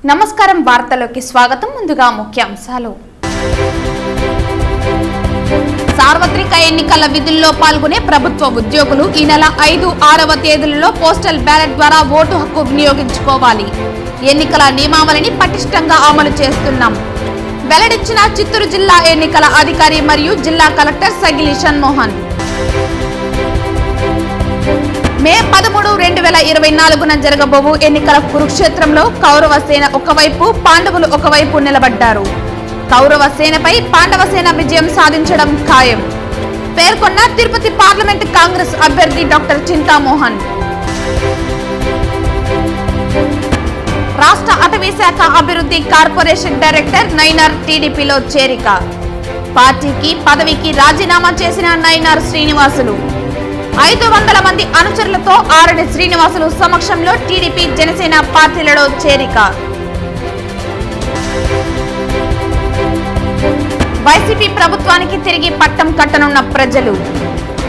నమస్కారం వార్తలోకి స్వాగతం. ముందుగా ముఖ్యాంశాలు. సార్వత్రిక ఎన్నికల విధుల్లో పాల్గొనే ప్రభుత్వ ఉద్యోగులు ఈ నెల 5, 6వ తేదీలలో పోస్టల్ బ్యాలెట్ ద్వారా ఓటు హక్కు వినియోగించుకోవాలి. ఎన్నికల నియమావళిని పటిష్టంగా అమలు చేస్తున్నాం. వెల్లడించిన చిత్తూరు జిల్లా ఎన్నికల అధికారి మరియు జిల్లా కలెక్టర్ సగిలి షణ్మోహన్. మే 13, 2024న జరగబోవు ఎన్నికల కురుక్షేత్రంలో కౌరవ సేన ఒకవైపు, పాండవులు ఒకవైపు నిలబడ్డారు. కౌరవ సేనపై పాండవ సేన విజయం సాధించడం ఖాయం పేర్కొన్న తిరుపతి పార్లమెంట్ కాంగ్రెస్ అభ్యర్థి డాక్టర్ చింతామోహన్. రాష్ట్ర అటవీ శాఖ అభివృద్ధి కార్పొరేషన్ డైరెక్టర్ నైనార్ టీడీపీలో చేరిక. పార్టీకి పదవికి రాజీనామా చేసిన నైనార్ శ్రీనివాసులు 500 మంది అనుచరులతో ఆరణి శ్రీనివాసులు సమక్షంలో టీడీపీ జనసేన పార్టీలలో చేరిక. వైసీపీ ప్రభుత్వానికి తిరిగి పట్టం కట్టనున్న ప్రజలు.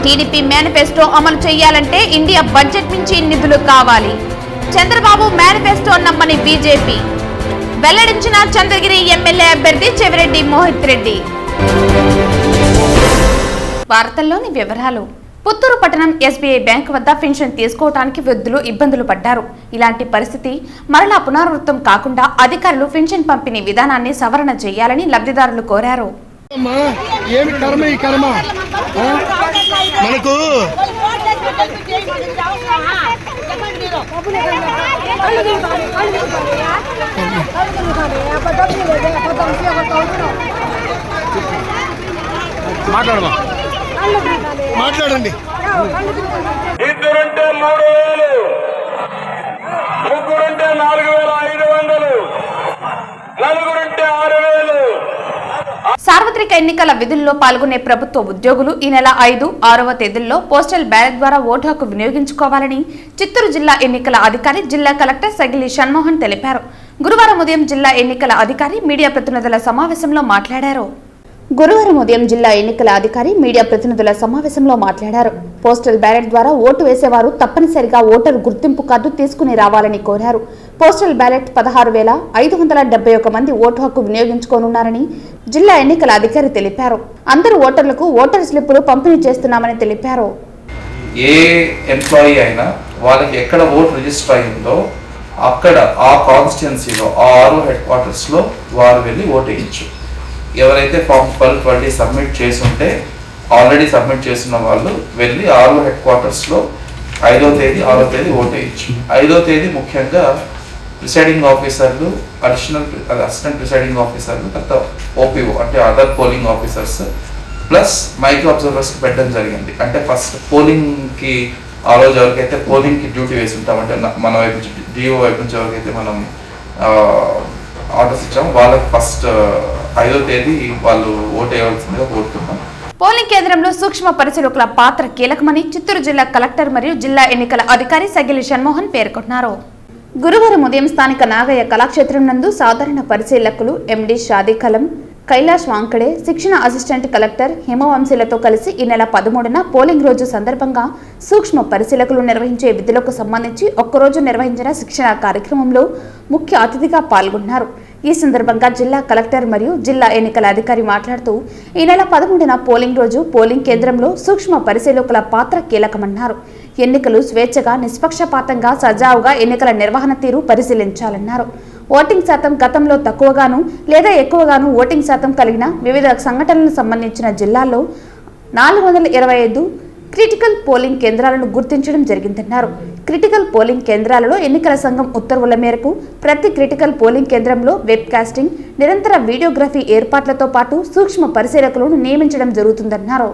టీడీపీ మేనిఫెస్టో అమలు చేయాలంటే ఇండియా బడ్జెట్ నుంచి నిధులు కావాలి. చంద్రబాబు మేనిఫెస్టో నమ్మని బీజేపీ. వెల్లడించిన చంద్రగిరి ఎమ్మెల్యే అభ్యర్థి చెవిరెడ్డి మోహిత్ రెడ్డి. వార్తల్లోని వివరాలు. పుత్తూరు పట్టణం ఎస్బీఐ బ్యాంక్ వద్ద పెన్షన్ తీసుకోవడానికి వృద్ధులు ఇబ్బందులు పడ్డారు. ఇలాంటి పరిస్థితి మరలా పునరావృతం కాకుండా అధికారులు పెన్షన్ పంపిణీ విధానాన్ని సవరణ చేయాలని లబ్ధిదారులు కోరారు. మాట్లాడండి. ఇద్దరుంటే 3000, ముగ్గురుంటే 4500, నలుగురుంటే 6000. సార్వత్రిక ఎన్నికల విధుల్లో పాల్గొనే ప్రభుత్వ ఉద్యోగులు ఈ నెల 5, 6వ తేదీల్లో పోస్టల్ బ్యాలెట్ ద్వారా ఓటు హక్కు వినియోగించుకోవాలని చిత్తూరు జిల్లా ఎన్నికల అధికారి జిల్లా కలెక్టర్ సగిలి షణ్మోహన్ తెలిపారు. గురువారం ఉదయం జిల్లా ఎన్నికల అధికారి మీడియా ప్రతినిధుల సమావేశంలో మాట్లాడారు. పోస్టల్ బ్యాలెట్ ద్వారా ఓటు వేసేవారు తప్పనిసరిగా ఓటరు గుర్తింపు కార్డు తీసుకుని రావాలని కోరారు. పోస్టల్ బ్యాలెట్ 16,571 మంది ఓటు హక్కు వినియోగించుకోనున్నారని జిల్లా ఎన్నికల అధికారి తెలిపారు. అందరూ ఓటర్లకు ఓటర్ స్లిప్పులు పంపిణీ చేస్తున్నామని తెలిపారు. ఏ ఎంప్లాయీ అయినా వాళ్ళకి ఎక్కడ ఓటు రిజిస్టర్ అయిందో అక్కడ ఆ కాన్స్టిట్యున్సీలో ఆ ఆర్ఓ హెడ్ క్వార్టర్స్లో వారు వెళ్ళి ఓటు వేయచ్చు. ఎవరైతే ఫామ్ 1220 సబ్మిట్ చేసుంటే ఆల్రెడీ సబ్మిట్ చేసిన వాళ్ళు వెళ్ళి ఆర్ఓ హెడ్ క్వార్టర్స్లో 5వ తేదీ, 6వ తేదీ ఓటు వేయచ్చు. 5వ తేదీ ముఖ్యంగా ప్రిసైడింగ్ ఆఫీసర్లు, అసిస్టెంట్ ప్రిసైడింగ్ ఆఫీసర్లు, తర్వాత ఓపీఓ అంటే other polling officers plus micro అబ్జర్వర్స్కి పెట్టడం జరిగింది. అంటే ఫస్ట్ పోలింగ్కి ఆ రోజు ఎవరికైతే పోలింగ్కి డ్యూటీ వేసి ఉంటామంటే మన వైపు నుంచి డిఓ వైపు నుంచి ఎవరికైతే మనం ఆర్డర్స్ ఇచ్చాము వాళ్ళకి ఫస్ట్ 5వ తేదీ వాళ్ళు ఓటు వేయవలసిందిగా కోరుతున్నాం. పోలింగ్ కేంద్రంలో సూక్ష్మ పరిశీలకుల పాత్ర కీలకమని చిత్తూరు జిల్లా కలెక్టర్ మరియు జిల్లా ఎన్నికల అధికారి సగిలి షణ్మోహన్ పేర్కొన్నారు. గురువారం ఉదయం స్థానిక నాగయ్య కళాక్షేత్రం నందు సాధారణ పరిశీలకులు ఎండి షాదీ కలం, కైలాష్ వాంకడే, శిక్షణ అసిస్టెంట్ కలెక్టర్ హిమవంశీలతో కలిసి ఈ నెల 13న పోలింగ్ రోజు సందర్భంగా సూక్ష్మ పరిశీలకులు నిర్వహించే విధులకు సంబంధించి ఒక్కరోజు నిర్వహించిన శిక్షణ కార్యక్రమంలో ముఖ్య అతిథిగా పాల్గొన్నారు. ఈ సందర్భంగా జిల్లా కలెక్టర్ మరియు జిల్లా ఎన్నికల అధికారి మాట్లాడుతూ ఈ నెల 13న పోలింగ్ రోజు పోలింగ్ కేంద్రంలో సూక్ష్మ పరిశీలకుల పాత్ర కీలకమన్నారు. ఎన్నికలు స్వేచ్ఛగా, నిష్పక్షపాతంగా, సజావుగా ఎన్నికల నిర్వహణ తీరు పరిశీలించాలన్నారు. ఓటింగ్ శాతం గతంలో తక్కువగాను లేదా ఎక్కువగాను ఓటింగ్ శాతం కలిగిన వివిధ సంఘటనలకు సంబంధించిన జిల్లాల్లో 425 క్రిటికల్ పోలింగ్ కేంద్రాలను గుర్తించడం జరిగిందన్నారు. క్రిటికల్ పోలింగ్ కేంద్రాలలో ఎన్నికల సంఘం ఉత్తర్వుల మేరకు ప్రతి క్రిటికల్ పోలింగ్ కేంద్రంలో వెబ్ కాస్టింగ్, నిరంతర వీడియోగ్రఫీ ఏర్పాట్లతో పాటు సూక్ష్మ పరిశీలకులను నియమించడం జరుగుతుందన్నారు.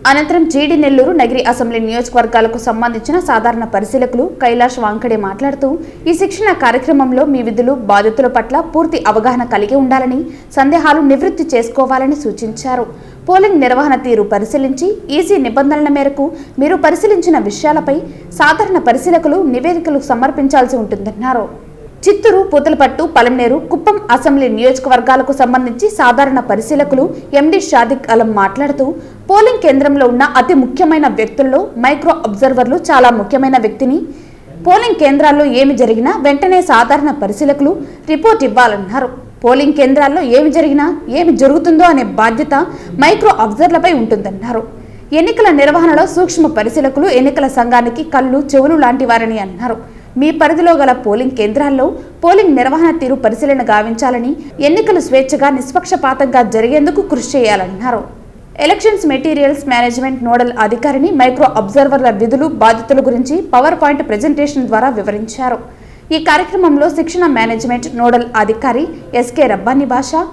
అనంతరం జీడి నెల్లూరు నగిరి అసెంబ్లీ నియోజకవర్గాలకు సంబంధించిన సాధారణ పరిశీలకులు కైలాష్ వాంకడే మాట్లాడుతూ ఈ శిక్షణ కార్యక్రమంలో మీ విధులు, బాధ్యతల పట్ల పూర్తి అవగాహన కలిగి ఉండాలని, సందేహాలు నివృత్తి చేసుకోవాలని సూచించారు. పోలింగ్ నిర్వహణ తీరు పరిశీలించి ఈసీ నిబంధనల మేరకు మీరు పరిశీలించిన విషయాలపై సాధారణ పరిశీలకులు నివేదికలు సమర్పించాల్సి ఉంటుందన్నారు. చిత్తూరు, పూతలపట్టు, పలమనేరు, కుప్పం అసెంబ్లీ నియోజకవర్గాలకు సంబంధించి సాధారణ పరిశీలకులు ఎండి షాదిక్ అలం మాట్లాడుతూ పోలింగ్ కేంద్రంలో ఉన్న అతి ముఖ్యమైన వ్యక్తుల్లో మైక్రో అబ్జర్వర్లు చాలా ముఖ్యమైన వ్యక్తిని పోలింగ్ కేంద్రాల్లో ఏమి జరిగినా వెంటనే సాధారణ పరిశీలకులు రిపోర్ట్ ఇవ్వాలన్నారు. పోలింగ్ కేంద్రాల్లో ఏమి జరిగినా ఏమి జరుగుతుందో అనే బాధ్యత మైక్రో అబ్జర్వర్లపై ఉంటుందన్నారు. ఎన్నికల నిర్వహణలో సూక్ష్మ పరిశీలకులు ఎన్నికల సంఘానికి కళ్ళు చెవులు లాంటి వారని అన్నారు. మీ పరిధిలో గల పోలింగ్ కేంద్రాల్లో పోలింగ్ నిర్వహణ తీరు పరిశీలన గావించాలని, ఎన్నికలు స్వేచ్ఛగా నిష్పక్షపాతంగా జరిగేందుకు కృషి చేయాలన్నారు. ఎలక్షన్స్ మెటీరియల్స్ మేనేజ్మెంట్ నోడల్ అధికారిని మైక్రో అబ్జర్వర్ల విధులు బాధ్యతల గురించి పవర్ పాయింట్ ప్రెజెంటేషన్ ద్వారా వివరించారు. ఈ కార్యక్రమంలో శిక్షణ మేనేజ్మెంట్ నోడల్ అధికారి SK Rabbani Basha,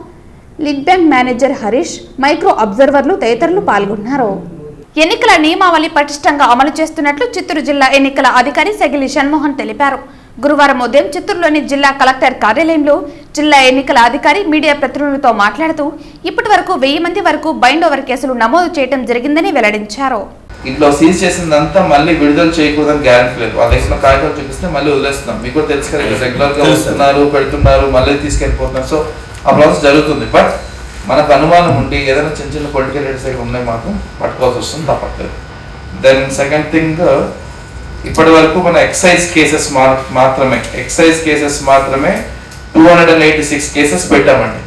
lead bank manager Harish, micro అబ్జర్వర్లు తదితరులు పాల్గొన్నారు. ఎన్నికల నియమావళి పటిష్టంగా అమలు చేస్తున్నట్లు చిత్తూరు జిల్లా ఎన్నికల అధికారి సగిలి షణ్మోహన్ తెలిపారు. గురువారం ఉదయం చిత్తూరులోని జిల్లా కలెక్టర్ కార్యాలయంలో జిల్లా ఎన్నికల అధికారి మీడియా ప్రతినిధులతో మాట్లాడుతూ ఇప్పటి వరకు 1000 మంది వరకు బైండ్ ఓవర్ కేసులు నమోదు చేయడం జరిగిందని వెల్లడించారు. ఇంట్లో సీజ్ చేసిందంతా మళ్ళీ విడుదల చేయకూడదని గ్యారెంటీ లేదు. వాళ్ళ దేశంలో కాగితాలు చూపిస్తే మళ్ళీ వదిలేస్తున్నాం. మీకు కూడా తెలుసు కదా, రెగ్యులర్ గా వస్తున్నారు, పెడుతున్నారు, మళ్ళీ తీసుకెళ్ళిపోతున్నారు. సో ఆ ప్రాసెస్ జరుగుతుంది. బట్ మనకు అనుమానం ఉండి ఏదైనా చిన్న చిన్న పొలిటికల్ రేట్స్ ఉన్నాయి మాత్రం పట్టుకోవాల్సి వస్తుంది, తప్పట్లేదు. దెన్ సెకండ్ థింగ్, ఇప్పటి వరకు మన ఎక్సైజ్ కేసెస్ మాత్రమే 286 కేసెస్ పెట్టామండి.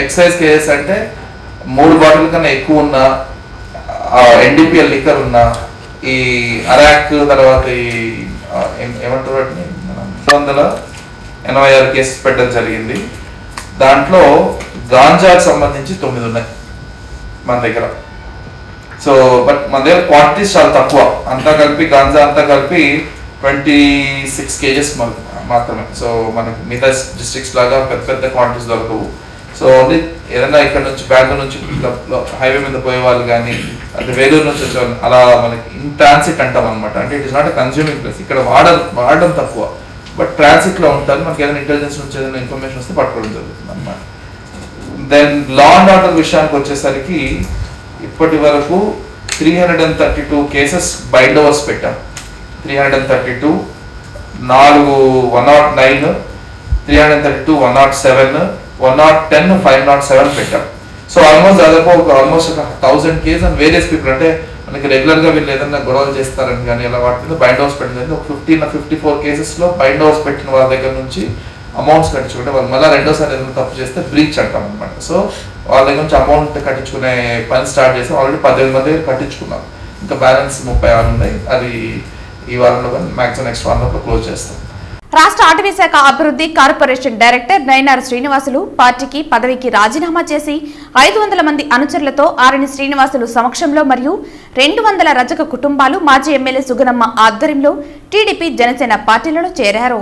ఎక్సైజ్ కేసెస్ అంటే 3 బాటిల్ కన్నా ఎక్కువ ఉన్న NDPL లిక్కర్ ఉన్న ఈ అరాక్, తర్వాత ఈ ఏమంటారు వాటిని 286 కేసెస్ పెట్టడం జరిగింది. దాంట్లో గాంజాకు సంబంధించి 9 ఉన్నాయి మన దగ్గర. సో బట్ మన దగ్గర క్వాంటిటీస్ చాలా తక్కువ. అంతా కలిపి గాంజా అంతా కలిపి 26 కేజెస్ మాత్రమే. సో మనకి మిగతా డిస్ట్రిక్ట్స్ లాగా పెద్ద పెద్ద క్వాంటిటీస్ దొరకవు. సో ఓన్లీ ఏదైనా ఇక్కడ నుంచి బెంగళూరు నుంచి హైవే మీద పోయే వాళ్ళు కానీ, అంటే వేలూరు నుంచి వచ్చేవాళ్ళు, అలా మనకి ఇన్ ట్రాన్సిట్ అంటాం అనమాట. అంటే it is not consuming place. ఇక్కడ వాడడం తక్కువ, బట్ ట్రాన్సిట్ లో ఉంటారు. మనకి ఏదైనా ఇంటెలిజెన్స్ నుంచి ఏదైనా ఇన్ఫర్మేషన్ వస్తే పట్టుకోవడం జరుగుతుంది అనమాట. దెన్ లా అండ్ ఆర్డర్ విషయానికి వచ్చేసరికి ఇప్పటి వరకు 332 కేసెస్ బైండ్ ఓవర్స్ పెట్టాం. 332, 109, 332, 107, 110, 507 పెట్టాం. సో ఆల్మోస్ట్ దాదాపు almost 1000 cases and various people, అంటే మనకి రెగ్యులర్ గా వీళ్ళు ఏదైనా గొడవలు చేస్తారని కానీ ఇలా వాటి మీద బైండ్ ఓవర్స్ పెట్టింది. ఒక 54 కేసెస్ లో బైండ్ ఓవర్స్ పెట్టిన వాళ్ళ దగ్గర నుంచి అమౌంట్స్ కట్టించుకుంటే వాళ్ళు మళ్ళీ రెండోసారి ఏదైనా తప్పు చేస్తే బ్రీచ్ అంటాం అనమాట. సో వాళ్ళ దగ్గర నుంచి అమౌంట్ కట్టించుకునే పని స్టార్ట్ చేసి ఆల్రెడీ 18 మంది కట్టించుకున్నాం. ఇంకా బ్యాలెన్స్ 36 ఉన్నాయి. అది ఈ వారంలో కానీ మ్యాక్సిమం నెక్స్ట్ వారంలో క్లోజ్ చేస్తాం. రాష్ట్ర అటవీ శాఖ అభివృద్ధి కార్పొరేషన్ డైరెక్టర్ నయనార్ శ్రీనివాసులు పార్టీకి పదవికి రాజీనామా చేసి 500 మంది అనుచరులతో ఆరణి శ్రీనివాసులు సమక్షంలో మరియు 200 రజక కుటుంబాలు మాజీ ఎమ్మెల్యే సుగనమ్మ ఆధ్వర్యంలో టీడీపీ జనసేన పార్టీలలో చేరారు.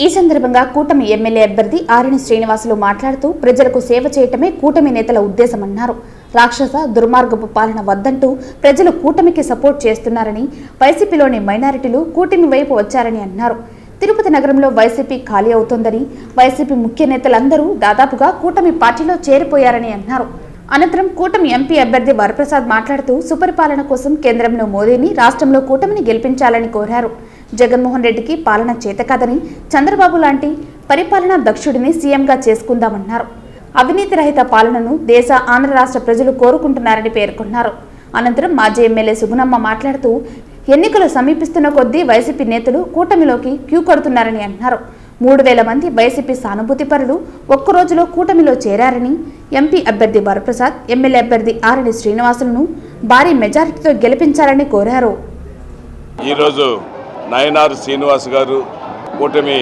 ఈ సందర్భంగా కూటమి ఎమ్మెల్యే అభ్యర్థి ఆరణి శ్రీనివాసులు మాట్లాడుతూ ప్రజలకు సేవ చేయటమే కూటమి నేతల ఉద్దేశమన్నారు. రాక్షస దుర్మార్గపు పాలన వద్దంటూ ప్రజలు కూటమికి సపోర్ట్ చేస్తున్నారని, వైసీపీలోని మైనారిటీలు కూటమి వైపు వచ్చారని అన్నారు. తిరుపతి నగరంలో వైసీపీ ఖాళీ అవుతోందని, వైసీపీ ముఖ్య నేతలందరూ దాదాపుగా కూటమి పార్టీలో చేరిపోయారని అన్నారు. అనంతరం కూటమి ఎంపీ అభ్యర్థి వరప్రసాద్ మాట్లాడుతూ సుపరిపాలన కోసం కేంద్రంలో మోదీని, రాష్ట్రంలో కూటమిని గెలిపించాలని కోరారు. జగన్మోహన్ రెడ్డికి పాలన చేతకాదని, చంద్రబాబు లాంటి పరిపాలనా దక్షుడిని సీఎంగా చేసుకుందామన్నారు. అవినీతి రహిత పాలనను దేశ, ఆంధ్ర రాష్ట్ర ప్రజలు కోరుకుంటున్నారని పేర్కొన్నారు. అనంతరం మాజీ ఎమ్మెల్యే సుగుణమ్మ మాట్లాడుతూ ఎన్నికలు సమీపిస్తున్న కొద్దీ వైసీపీ నేతలు కూటమిలోకి క్యూ కడుతున్నారని అన్నారు. 3000 మంది వైసీపీ సానుభూతి పరులు ఒక్కరోజులో కూటమిలో చేరారని, ఎంపీ అభ్యర్థి వరప్రసాద్, ఎమ్మెల్యే అభ్యర్థి ఆరణి శ్రీనివాసులను భారీ మెజారిటీతో గెలిపించాలని కోరారు. ఈరోజు నయనార్ శ్రీనివాస్ గారు కూటమి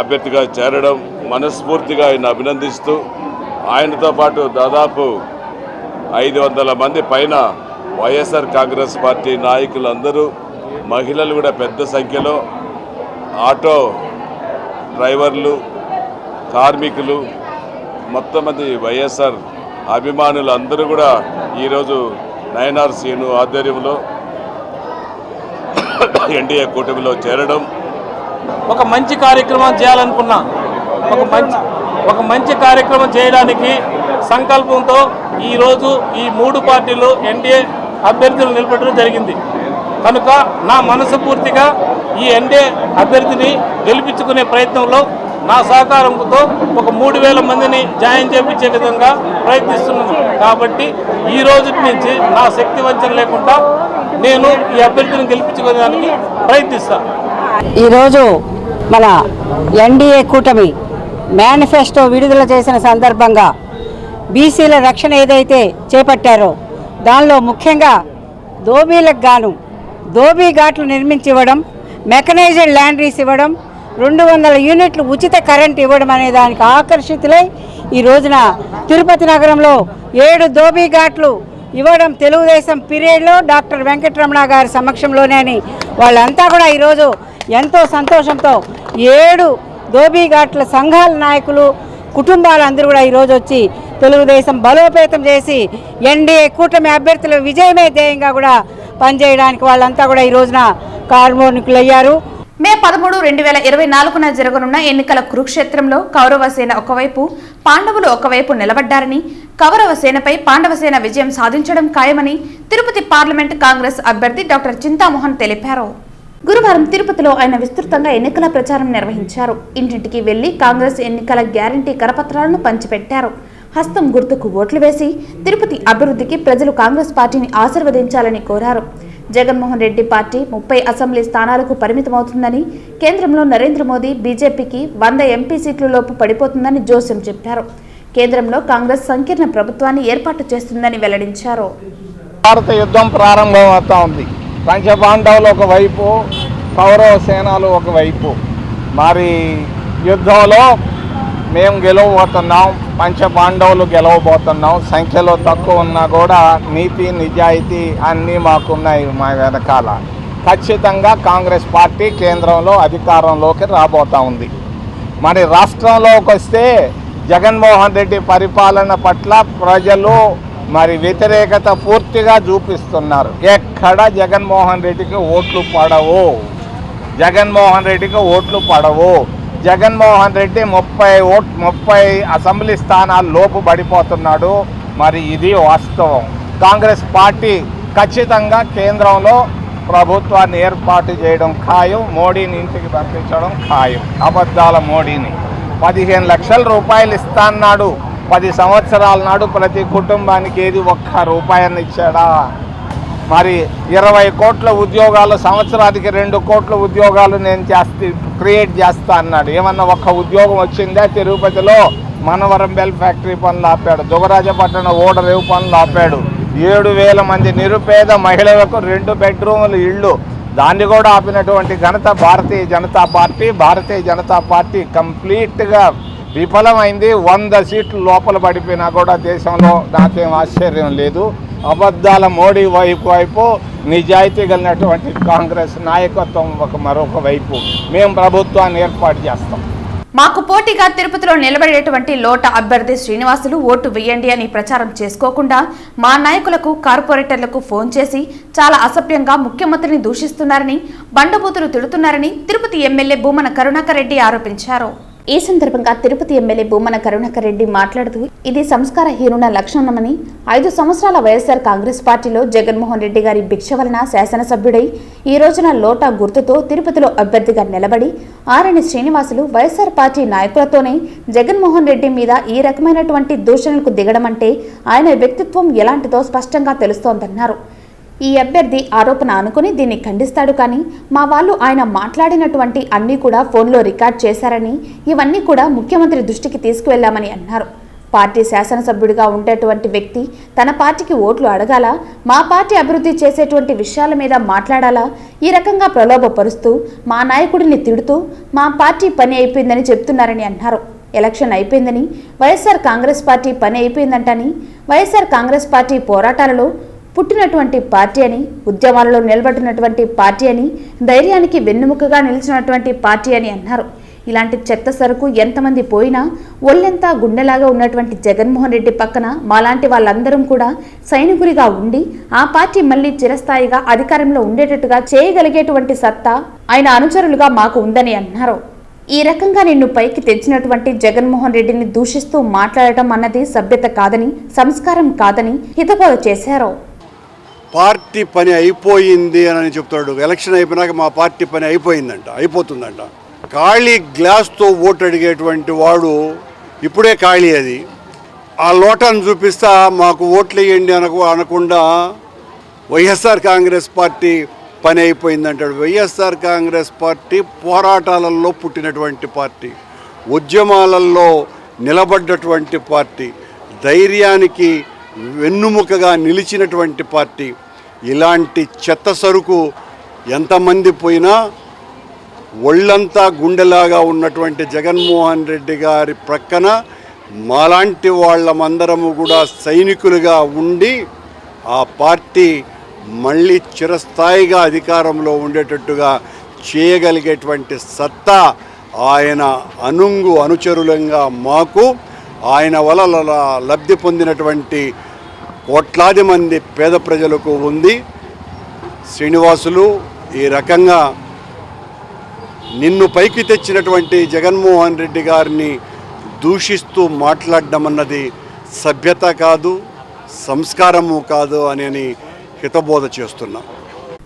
అభ్యర్థిగా చేరడం మనస్ఫూర్తిగా ఆయన అభినందిస్తూ, ఆయనతో పాటు దాదాపు 500 మంది పైన వైఎస్ఆర్ కాంగ్రెస్ పార్టీ నాయకులందరూ, మహిళలు కూడా పెద్ద సంఖ్యలో, ఆటో డ్రైవర్లు, కార్మికులు, మొత్తం మంది వైఎస్ఆర్ అభిమానులు అందరూ కూడా ఈరోజు నయనార్ శ్రీను ఆధ్వర్యంలో ఎన్డీఏ కూటమిలో చేరడం, ఒక మంచి కార్యక్రమం చేయాలనుకున్నా, ఒక మంచి కార్యక్రమం చేయడానికి సంకల్పంతో ఈరోజు ఈ 3 పార్టీలు ఎన్డీఏ అభ్యర్థులు నిలబెట్టడం జరిగింది. కనుక నా మనసు పూర్తిగా ఈ ఎన్డీఏ అభ్యర్థిని గెలిపించుకునే ప్రయత్నంలో నా సహకారంతో ఒక 3000 మందిని జాయిన్ చేయించే విధంగా ప్రయత్నిస్తున్నాను. కాబట్టి ఈ రోజు నుంచి నా శక్తి వంచన లేకుండా నేను ఈ అభ్యర్థిని గెలిపించుకోవడానికి ప్రయత్నిస్తాను. ఈరోజు మన ఎన్డీఏ కూటమి మేనిఫెస్టో విడుదల చేసిన సందర్భంగా బీసీల రక్షణ ఏదైతే చేపట్టారో దానిలో ముఖ్యంగా దోబీలకు గాను దోబీ ఘాట్లు నిర్మించి ఇవ్వడం, మెకనైజ్డ్ ల్యాండరీస్ ఇవ్వడం, 200 యూనిట్లు ఉచిత కరెంట్ ఇవ్వడం అనే దానికి ఆకర్షితులై ఈ రోజున తిరుపతి నగరంలో 7 దోబీ ఘాట్లు ఇవ్వడం తెలుగుదేశం పీరియడ్లో డాక్టర్ వెంకటరమణ గారి సమక్షంలోనే అని వాళ్ళంతా కూడా ఈరోజు ఎంతో సంతోషంతో 7 దోబీ ఘాట్ల సంఘాల నాయకులు కుటుంబాలందరూ కూడా ఈరోజు వచ్చి తెలుగుదేశం బలోపేతం చేసి ఎన్డీఏ కూటమి అభ్యర్థుల విజయమే ధ్యేయంగా కూడా పనిచేయడానికి వాళ్ళంతా కూడా ఈ రోజున కార్మికులయ్యారు. మే 13, 2024 జరగనున్న ఎన్నికల కురుక్షేత్రంలో కౌరవసేన ఒకవైపు, పాండవులు ఒకవైపు నిలబడ్డారని, కౌరవసేనపై పాండవసేన విజయం సాధించడం ఖాయమని తిరుపతి పార్లమెంట్ కాంగ్రెస్ అభ్యర్థి డాక్టర్ చింతామోహన్ తెలిపారు. గురువారం తిరుపతిలో ఆయన విస్తృతంగా ఎన్నికల ప్రచారం నిర్వహించారు. ఇంటింటికి వెళ్లి కాంగ్రెస్ ఎన్నికల గ్యారంటీ కరపత్రాలను పంచిపెట్టారు. హస్తం గుర్తుకు ఓట్లు వేసి తిరుపతి అభివృద్ధికి ప్రజలు కాంగ్రెస్ పార్టీని ఆశీర్వదించాలని కోరారు. జగన్మోహన్ రెడ్డి పార్టీ 30 అసెంబ్లీ స్థానాలకు పరిమితమవుతుందని, కేంద్రంలో నరేంద్ర మోదీ బీజేపీకి 100 ఎంపీ సీట్ల లోపు పడిపోతుందని జోస్యం చెప్పారు. కేంద్రంలో కాంగ్రెస్ సంకీర్ణ ప్రభుత్వాన్ని ఏర్పాటు చేస్తుందని వెల్లడించారు. భారత యుద్ధం ప్రారంభమవుతా ఉంది. పంచపాండవులు ఒకవైపు, కౌరవ సేనలు ఒకవైపు. మరి యుద్ధంలో మేము గెలవబోతున్నాం, పంచపాండవులు గెలవబోతున్నాం. సంఖ్యలో తక్కువ ఉన్నా కూడా నీతి నిజాయితీ అన్నీ మాకున్నాయి మా వెనకాల. ఖచ్చితంగా కాంగ్రెస్ పార్టీ కేంద్రంలో అధికారంలోకి రాబోతూ ఉంది. మరి రాష్ట్రంలోకి వస్తే జగన్మోహన్ రెడ్డి పరిపాలన పట్ల ప్రజలు మరి వ్యతిరేకత పూర్తిగా చూపిస్తున్నారు. ఎక్కడ జగన్మోహన్ రెడ్డికి ఓట్లు పడవు, జగన్మోహన్ రెడ్డికి ఓట్లు పడవు. జగన్మోహన్ రెడ్డి 30 అసెంబ్లీ స్థానాల లోపు పడిపోతున్నాడు. మరి ఇది వాస్తవం. కాంగ్రెస్ పార్టీ ఖచ్చితంగా కేంద్రంలో ప్రభుత్వాన్ని ఏర్పాటు చేయడం ఖాయం. మోడీని ఇంటికి పంపించడం ఖాయం. అబద్ధాల మోడీని 15 లక్షల రూపాయలు ఇస్తాన్నాడు 10 సంవత్సరాల నాడు. ప్రతి కుటుంబానికి ఏది ఒక్క రూపాయన్ని ఇచ్చాడా? మరి 20 కోట్ల ఉద్యోగాలు, సంవత్సరానికి 2 కోట్ల ఉద్యోగాలు నేను క్రియేట్ చేస్తా అన్నాడు. ఏమన్నా ఒక్క ఉద్యోగం వచ్చిందా? తిరుపతిలో మనవరం బెల్ ఫ్యాక్టరీ పనులు ఆపాడు. దుగరాజపట్నం ఓడరేవు పనులు ఆపాడు. 7,000 మంది నిరుపేద మహిళలకు 2 బెడ్రూములు ఇళ్ళు, దాన్ని కూడా ఆపినటువంటి ఘనత భారతీయ జనతా పార్టీ. భారతీయ జనతా పార్టీ కంప్లీట్గా విఫలమైంది. 100 సీట్లు లోపల పడిపోయినా కూడా దేశంలో నాకేం ఆశ్చర్యం లేదు. అబద్ధాల మోడీ వైపు నిజాయితీ కలిగినటువంటి కాంగ్రెస్ నాయకత్వం మరొక వైపు. మేము ప్రభుత్వాన్ని ఏర్పాటు చేస్తాం. మాకు పోటీగా తిరుపతిలో నిలబడేటువంటి లోట అభ్యర్థి శ్రీనివాసులు ఓటు వేయండి అని ప్రచారం చేసుకోకుండా మా నాయకులకు, కార్పొరేటర్లకు ఫోన్ చేసి చాలా అసభ్యంగా ముఖ్యమంత్రిని దూషిస్తున్నారని, బండబూతులు తిడుతున్నారని తిరుపతి ఎమ్మెల్యే భూమన కరుణాకర్ రెడ్డి ఆరోపించారు. ఈ సందర్భంగా తిరుపతి ఎమ్మెల్యే భూమన కరుణాకర్ రెడ్డి మాట్లాడుతూ, ఇది సంస్కారహీనుల లక్షణమని, 5 సంవత్సరాల వైఎస్ఆర్ కాంగ్రెస్ పార్టీలో జగన్మోహన్ రెడ్డి గారి భిక్ష వలన శాసనసభ్యుడై ఈ రోజున లోటా గుర్తుతో తిరుపతిలో అభ్యర్థిగా నిలబడి ఆరణి శ్రీనివాసులు వైఎస్ఆర్ పార్టీ నాయకులతోనే జగన్మోహన్ రెడ్డి మీద ఈ రకమైనటువంటి దూషణలకు దిగడం అంటే ఆయన వ్యక్తిత్వం ఎలాంటిదో స్పష్టంగా తెలుస్తోందన్నారు. ఈ అభ్యర్థి ఆరోపణ అనుకుని దీన్ని ఖండిస్తాడు, కానీ మా వాళ్ళు ఆయన మాట్లాడినటువంటి అన్నీ కూడా ఫోన్లో రికార్డ్ చేశారని, ఇవన్నీ కూడా ముఖ్యమంత్రి దృష్టికి తీసుకువెళ్లామని అన్నారు. పార్టీ శాసనసభ్యుడిగా ఉండేటువంటి వ్యక్తి తన పార్టీకి ఓట్లు అడగాలా, మా పార్టీ అభివృద్ధి చేసేటువంటి విషయాల మీద మాట్లాడాలా, ఈ రకంగా ప్రలోభపరుస్తూ మా నాయకుడిని తిడుతూ మా పార్టీ పని అయిపోయిందని చెప్తున్నారని అన్నారు. ఎలక్షన్ అయిపోయిందని, వైఎస్ఆర్ కాంగ్రెస్ పార్టీ పని అయిపోయిందంటని, వైఎస్ఆర్ కాంగ్రెస్ పార్టీ పోరాటాలలో పుట్టినటువంటి పార్టీ అని, ఉద్యమాలలో నిలబడినటువంటి పార్టీ అని, ధైర్యానికి వెన్నుముకగా నిలిచినటువంటి పార్టీ అని అన్నారు. ఇలాంటి చెత్త సరుకు ఎంతమంది పోయినా ఒళ్ళెంతా గుండెలాగా ఉన్నటువంటి జగన్మోహన్ రెడ్డి పక్కన మాలాంటి వాళ్ళందరం కూడా సైనికులుగా ఉండి ఆ పార్టీ మళ్లీ చిరస్థాయిగా అధికారంలో ఉండేటట్టుగా చేయగలిగేటువంటి సత్తా ఆయన అనుచరులుగా మాకు ఉందని అన్నారు. ఈ రకంగా నిన్ను పైకి తెచ్చినటువంటి జగన్మోహన్ రెడ్డిని దూషిస్తూ మాట్లాడటం అన్నది సభ్యత కాదని, సంస్కారం కాదని హితబోధ చేశారు. పార్టీ పని అయిపోయింది అని చెప్తాడు. ఎలక్షన్ అయిపోయినాక మా పార్టీ పని అయిపోతుందంట. ఖాళీ గ్లాస్తో ఓటు అడిగేటువంటి వాడు ఇప్పుడే ఖాళీ. అది ఆ లోటాను చూపిస్తా మాకు ఓట్లు వేయండి అనకుండా వైఎస్ఆర్ కాంగ్రెస్ పార్టీ పని అయిపోయిందంటాడు. వైఎస్ఆర్ కాంగ్రెస్ పార్టీ పోరాటాలలో పుట్టినటువంటి పార్టీ, ఉద్యమాలలో నిలబడ్డటువంటి పార్టీ, ధైర్యానికి వెన్నుముకగా నిలిచినటువంటి పార్టీ. ఇలాంటి చెత్త సరుకు ఎంతమంది పోయినా ఒళ్ళంతా గుండెలాగా ఉన్నటువంటి జగన్మోహన్ రెడ్డి గారి ప్రక్కన మాలాంటి వాళ్ళమందరము కూడా సైనికులుగా ఉండి ఆ పార్టీ మళ్ళీ చిరస్థాయిగా అధికారంలో ఉండేటట్టుగా చేయగలిగేటువంటి సత్తా ఆయన అనుచరులంగా మాకు, ఆయన వల్ల లబ్ధి పొందినటువంటి కోట్లాది మంది పేద ప్రజలకు ఉంది. శ్రీనివాసులు, ఈ రకంగా నిన్ను పైకి తెచ్చినటువంటి జగన్మోహన్ రెడ్డి గారిని దూషిస్తూ మాట్లాడడం అన్నది సభ్యత కాదు, సంస్కారము కాదు అని హితబోధ చేస్తున్నాం.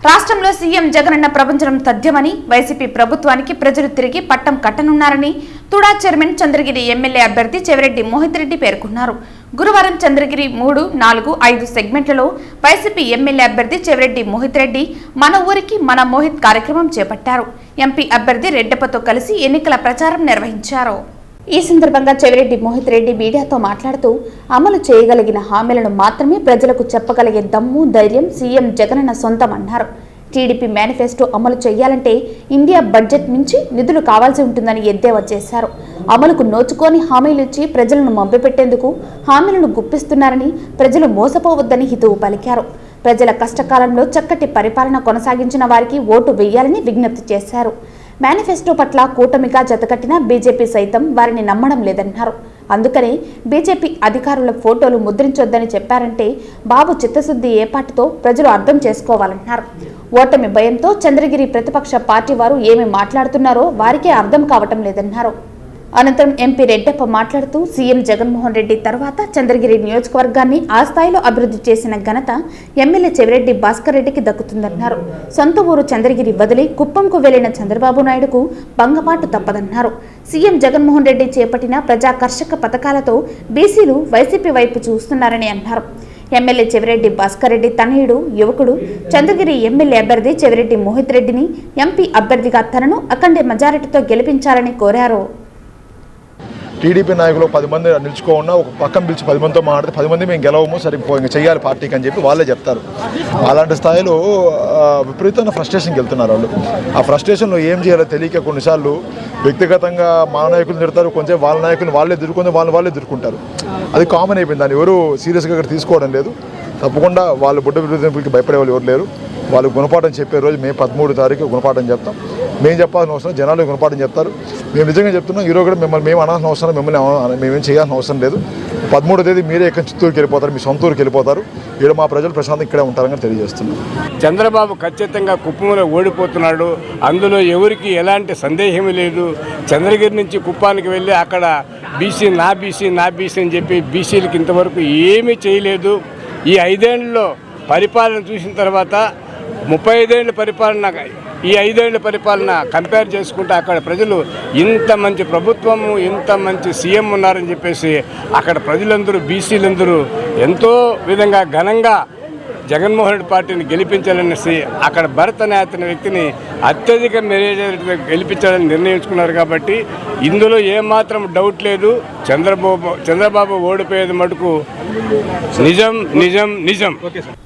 రాష్ట్రంలో సీఎం జగనన్న ప్రపంచం తథ్యమని, వైసీపీ ప్రభుత్వానికి ప్రజలు తిరిగి పట్టం కట్టనున్నారని తుడా చైర్మన్ చంద్రగిరి ఎమ్మెల్యే అభ్యర్థి చెవిరెడ్డి మోహిత్ రెడ్డి పేర్కొన్నారు. గురువారం చంద్రగిరి 3, 4, 5 సెగ్మెంట్లలో వైసీపీ ఎమ్మెల్యే అభ్యర్థి చెవిరెడ్డి మోహిత్ రెడ్డి మన ఊరికి మన మోహిత్ కార్యక్రమం చేపట్టారు. ఎంపీ అభ్యర్థి రెడ్డప్పతో కలిసి ఎన్నికల ప్రచారం నిర్వహించారు. ఈ సందర్భంగా చెవిరెడ్డి మోహిత్ రెడ్డి మీడియాతో మాట్లాడుతూ అమలు చేయగలిగిన హామీలను మాత్రమే ప్రజలకు చెప్పగలిగే దమ్ము, ధైర్యం సీఎం జగనన్న సొంతమన్నారు. టీడీపీ మేనిఫెస్టో అమలు చేయాలంటే ఇండియా బడ్జెట్ నుంచి నిధులు కావాల్సి ఉంటుందని ఎద్దేవా చేశారు. అమలుకు నోచుకొని హామీలిచ్చి ప్రజలను మభ్యపెట్టేందుకు హామీలను గుప్పిస్తున్నారని, ప్రజలు మోసపోవద్దని హితవు పలికారు. ప్రజల కష్టకాలంలో చక్కటి పరిపాలన కొనసాగించిన వారికి ఓటు వేయాలని విజ్ఞప్తి చేశారు. మేనిఫెస్టో పట్ల కూటమిగా జతకట్టిన బీజేపీ సైతం వారిని నమ్మడం లేదన్నారు. అందుకనే బీజేపీ అధికారుల ఫోటోలు ముద్రించొద్దని చెప్పారంటే బాబు చిత్తశుద్ధి ఏపాటితో ప్రజలు అర్థం చేసుకోవాలన్నారు. ఓటమి భయంతో చంద్రగిరి ప్రతిపక్ష పార్టీ వారు ఏమి మాట్లాడుతున్నారో వారికే అర్థం కావటం లేదన్నారు. అనంతరం ఎంపీ రెడ్డప్ప మాట్లాడుతూ సీఎం జగన్మోహన్ రెడ్డి తర్వాత చంద్రగిరి నియోజకవర్గాన్ని ఆ స్థాయిలో అభివృద్ధి చేసిన ఘనత ఎమ్మెల్యే చెవిరెడ్డి భాస్కర్ రెడ్డికి దక్కుతుందన్నారు. సొంత ఊరు చంద్రగిరి వదిలి కుప్పంకు వెళ్లిన చంద్రబాబు నాయుడుకు భంగపాటు తప్పదన్నారు. సీఎం జగన్మోహన్ రెడ్డి చేపట్టిన ప్రజాకర్షక పథకాలతో బీసీలు వైసీపీ వైపు చూస్తున్నారని అన్నారు. ఎమ్మెల్యే చెవిరెడ్డి భాస్కర్ రెడ్డి తనయుడు, యువకుడు, చంద్రగిరి ఎమ్మెల్యే అభ్యర్థి చెవిరెడ్డి మోహిత్ రెడ్డిని ఎంపీ అభ్యర్థిగా తనను అఖండ మెజారిటీతో గెలిపించాలని కోరారు. టీడీపీ నాయకులు 10 మంది నిలుచుకోకుండా ఒక పక్కన పిలిచి 10 మందితో మాట్లాడితే 10 మంది మేము గెలవము, సరే ఇంకా చెయ్యాలి పార్టీకి అని చెప్పి వాళ్ళే చెప్తారు. అలాంటి స్థాయిలో విపరీతమైన ఫ్రస్ట్రేషన్కి వెళ్తున్నారు వాళ్ళు. ఆ ఫ్రస్ట్రేషన్లో ఏం చేయాలో తెలియక కొన్నిసార్లు వ్యక్తిగతంగా మా నాయకులు తిడతారు, కొంచెం వాళ్ళ నాయకులు వాళ్ళే వాళ్ళే దిరుకుంటారు. అది కామన్ అయిపోయింది. దాన్ని ఎవరు సీరియస్గా ఇక్కడ తీసుకోవడం లేదు. తప్పకుండా వాళ్ళు బుడ్డ విరుద్ధులకి భయపడే వాళ్ళు ఎవరు లేరు. వాళ్ళు గుణపాఠం చెప్పే రోజు మే 13 తారీఖు గుణపాఠం చెప్తాం. మేము చెప్పాల్సిన అవసరం జనాలు గుణపాఠం చెప్తారు. మేము నిజంగా చెప్తున్నాం, ఈరోజు కూడా మేము అనాల్సిన అవసరం, మేమేం చేయాల్సిన అవసరం లేదు. 13వ తేదీ మీరే ఇక్కడ చిత్తూరుకి వెళ్ళిపోతారు, మీ సొంత ఊరికి వెళ్ళిపోతారు. ఇక్కడ మా ప్రజలు ప్రశాంతం ఇక్కడే ఉంటారని తెలియజేస్తున్నాం. చంద్రబాబు ఖచ్చితంగా కుప్పంలో ఓడిపోతున్నాడు, అందులో ఎవరికి ఎలాంటి సందేహం లేదు. చంద్రగిరి నుంచి కుప్పానికి వెళ్ళి అక్కడ బీసీ నా బీసీ అని చెప్పి బీసీలకు ఇంతవరకు ఏమీ చేయలేదు. ఈ 5 ఏళ్లలో పరిపాలన చూసిన తర్వాత 35 ఏళ్ళ పరిపాలన, ఈ 5 ఏళ్ల పరిపాలన కంపేర్ చేసుకుంటే అక్కడ ప్రజలు ఇంత మంచి ప్రభుత్వము, ఇంత మంచి సీఎం ఉన్నారని చెప్పేసి అక్కడ ప్రజలందరూ, బీసీలందరూ ఎంతో విధంగా ఘనంగా జగన్మోహన్ రెడ్డి పార్టీని గెలిపించాలనేసి అక్కడ భరత్ అనే అతని వ్యక్తిని అత్యధిక మెజారిటీతో గెలిపించాలని నిర్ణయించుకున్నారు. కాబట్టి ఇందులో ఏమాత్రం డౌట్ లేదు. చంద్రబాబు ఓడిపోయేది మటుకు నిజం.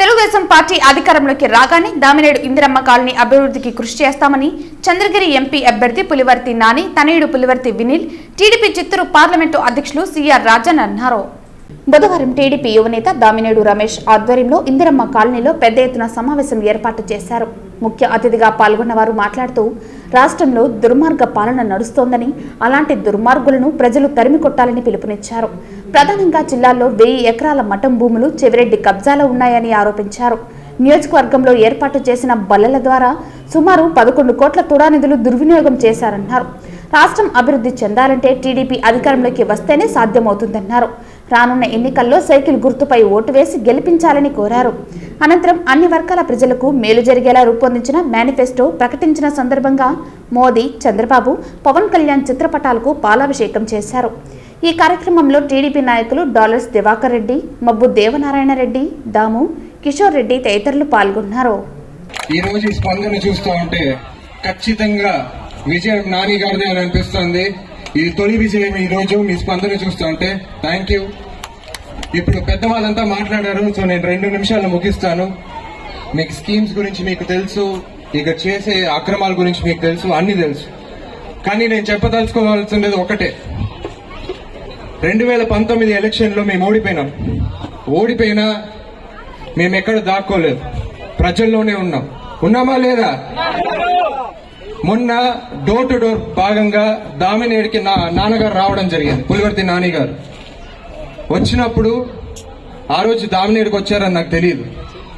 తెలుగుదేశం పార్టీ అధికారంలోకి రాగానే దామినేడు ఇందిరమ్మ కాలనీ అభివృద్ధికి కృషి చేస్తామని చంద్రగిరి ఎంపీ అభ్యర్థి పులివర్తి నాని తనయుడు పులివర్తి వినిల్, టీడీపీ చిత్తూరు పార్లమెంటు అధ్యక్షులు సిఆర్ రాజన్ అన్నారు. బుధవారం టీడీపీ యువనేత దామినేడు రమేష్ ఆధ్వర్యంలో ఇందిరమ్మ కాలనీలో పెద్ద ఎత్తున సమావేశం ఏర్పాటు చేశారు. ముఖ్య అతిథిగా పాల్గొన్న వారు మాట్లాడుతూ రాష్ట్రంలో దుర్మార్గ పాలన నడుస్తోందని, అలాంటి దుర్మార్గులను ప్రజలు తరిమి కొట్టాలని పిలుపునిచ్చారు. ప్రధానంగా జిల్లాలో 1000 ఎకరాల మఠం భూములు చెవిరెడ్డి కబ్జాలో ఉన్నాయని ఆరోపించారు. నియోజకవర్గంలో ఏర్పాటు చేసిన బల్లల ద్వారా సుమారు 11 కోట్ల తుడా నిధులు దుర్వినియోగం చేశారన్నారు. రాష్ట్రం అభివృద్ధి చెందాలంటే టీడీపీ అధికారంలోకి వస్తేనే సాధ్యమవుతుందన్నారు. రానున్న ఎన్నికల్లో సైకిల్ గుర్తుపై ఓటు వేసి గెలిపించాలని కోరారు. అనంతరం అన్ని వర్గాల ప్రజలకు మేలు జరిగేలా రూపొందించిన మేనిఫెస్టో ప్రకటించిన సందర్భంగా మోదీ, చంద్రబాబు, పవన్ కళ్యాణ్ చిత్రపటాలకు పాలాభిషేకం చేశారు. ఈ కార్యక్రమంలో టీడీపీ నాయకులు డాలర్స్ దివాకర్ రెడ్డి, మబ్బు దేవనారాయణ రెడ్డి, దాము, కిషోర్ రెడ్డి తదితరులు పాల్గొన్నారు. ఈరోజు ఈ స్పందన చూస్తూ ఉంటే ఖచ్చితంగా విజయం నాని గారిదే అని అనిపిస్తుంది. ఇది తొలి విజయం ఈరోజు మీ స్పందన చూస్తూ ఉంటే. Thank you. ఇప్పుడు పెద్దవాళ్ళంతా మాట్లాడారు, సో నేను 2 నిమిషాలు ముగిస్తాను. మీకు స్కీమ్స్ గురించి మీకు తెలుసు, ఇక చేసే అక్రమాల గురించి మీకు తెలుసు, అన్ని తెలుసు. కానీ నేను చెప్పదలుచుకోవాల్సింది ఒకటే, 2019 ఎలక్షన్లో మేము ఓడిపోయినా మేము ఎక్కడ దాక్కోలేదు, ప్రజల్లోనే ఉన్నామా లేదా? మొన్న డోర్ టు డోర్ భాగంగా దామినేడికి నాన్నగారు రావడం జరిగింది, పులివర్తి నాని గారు వచ్చినప్పుడు. ఆ రోజు దామినేడికి వచ్చారని నాకు తెలియదు.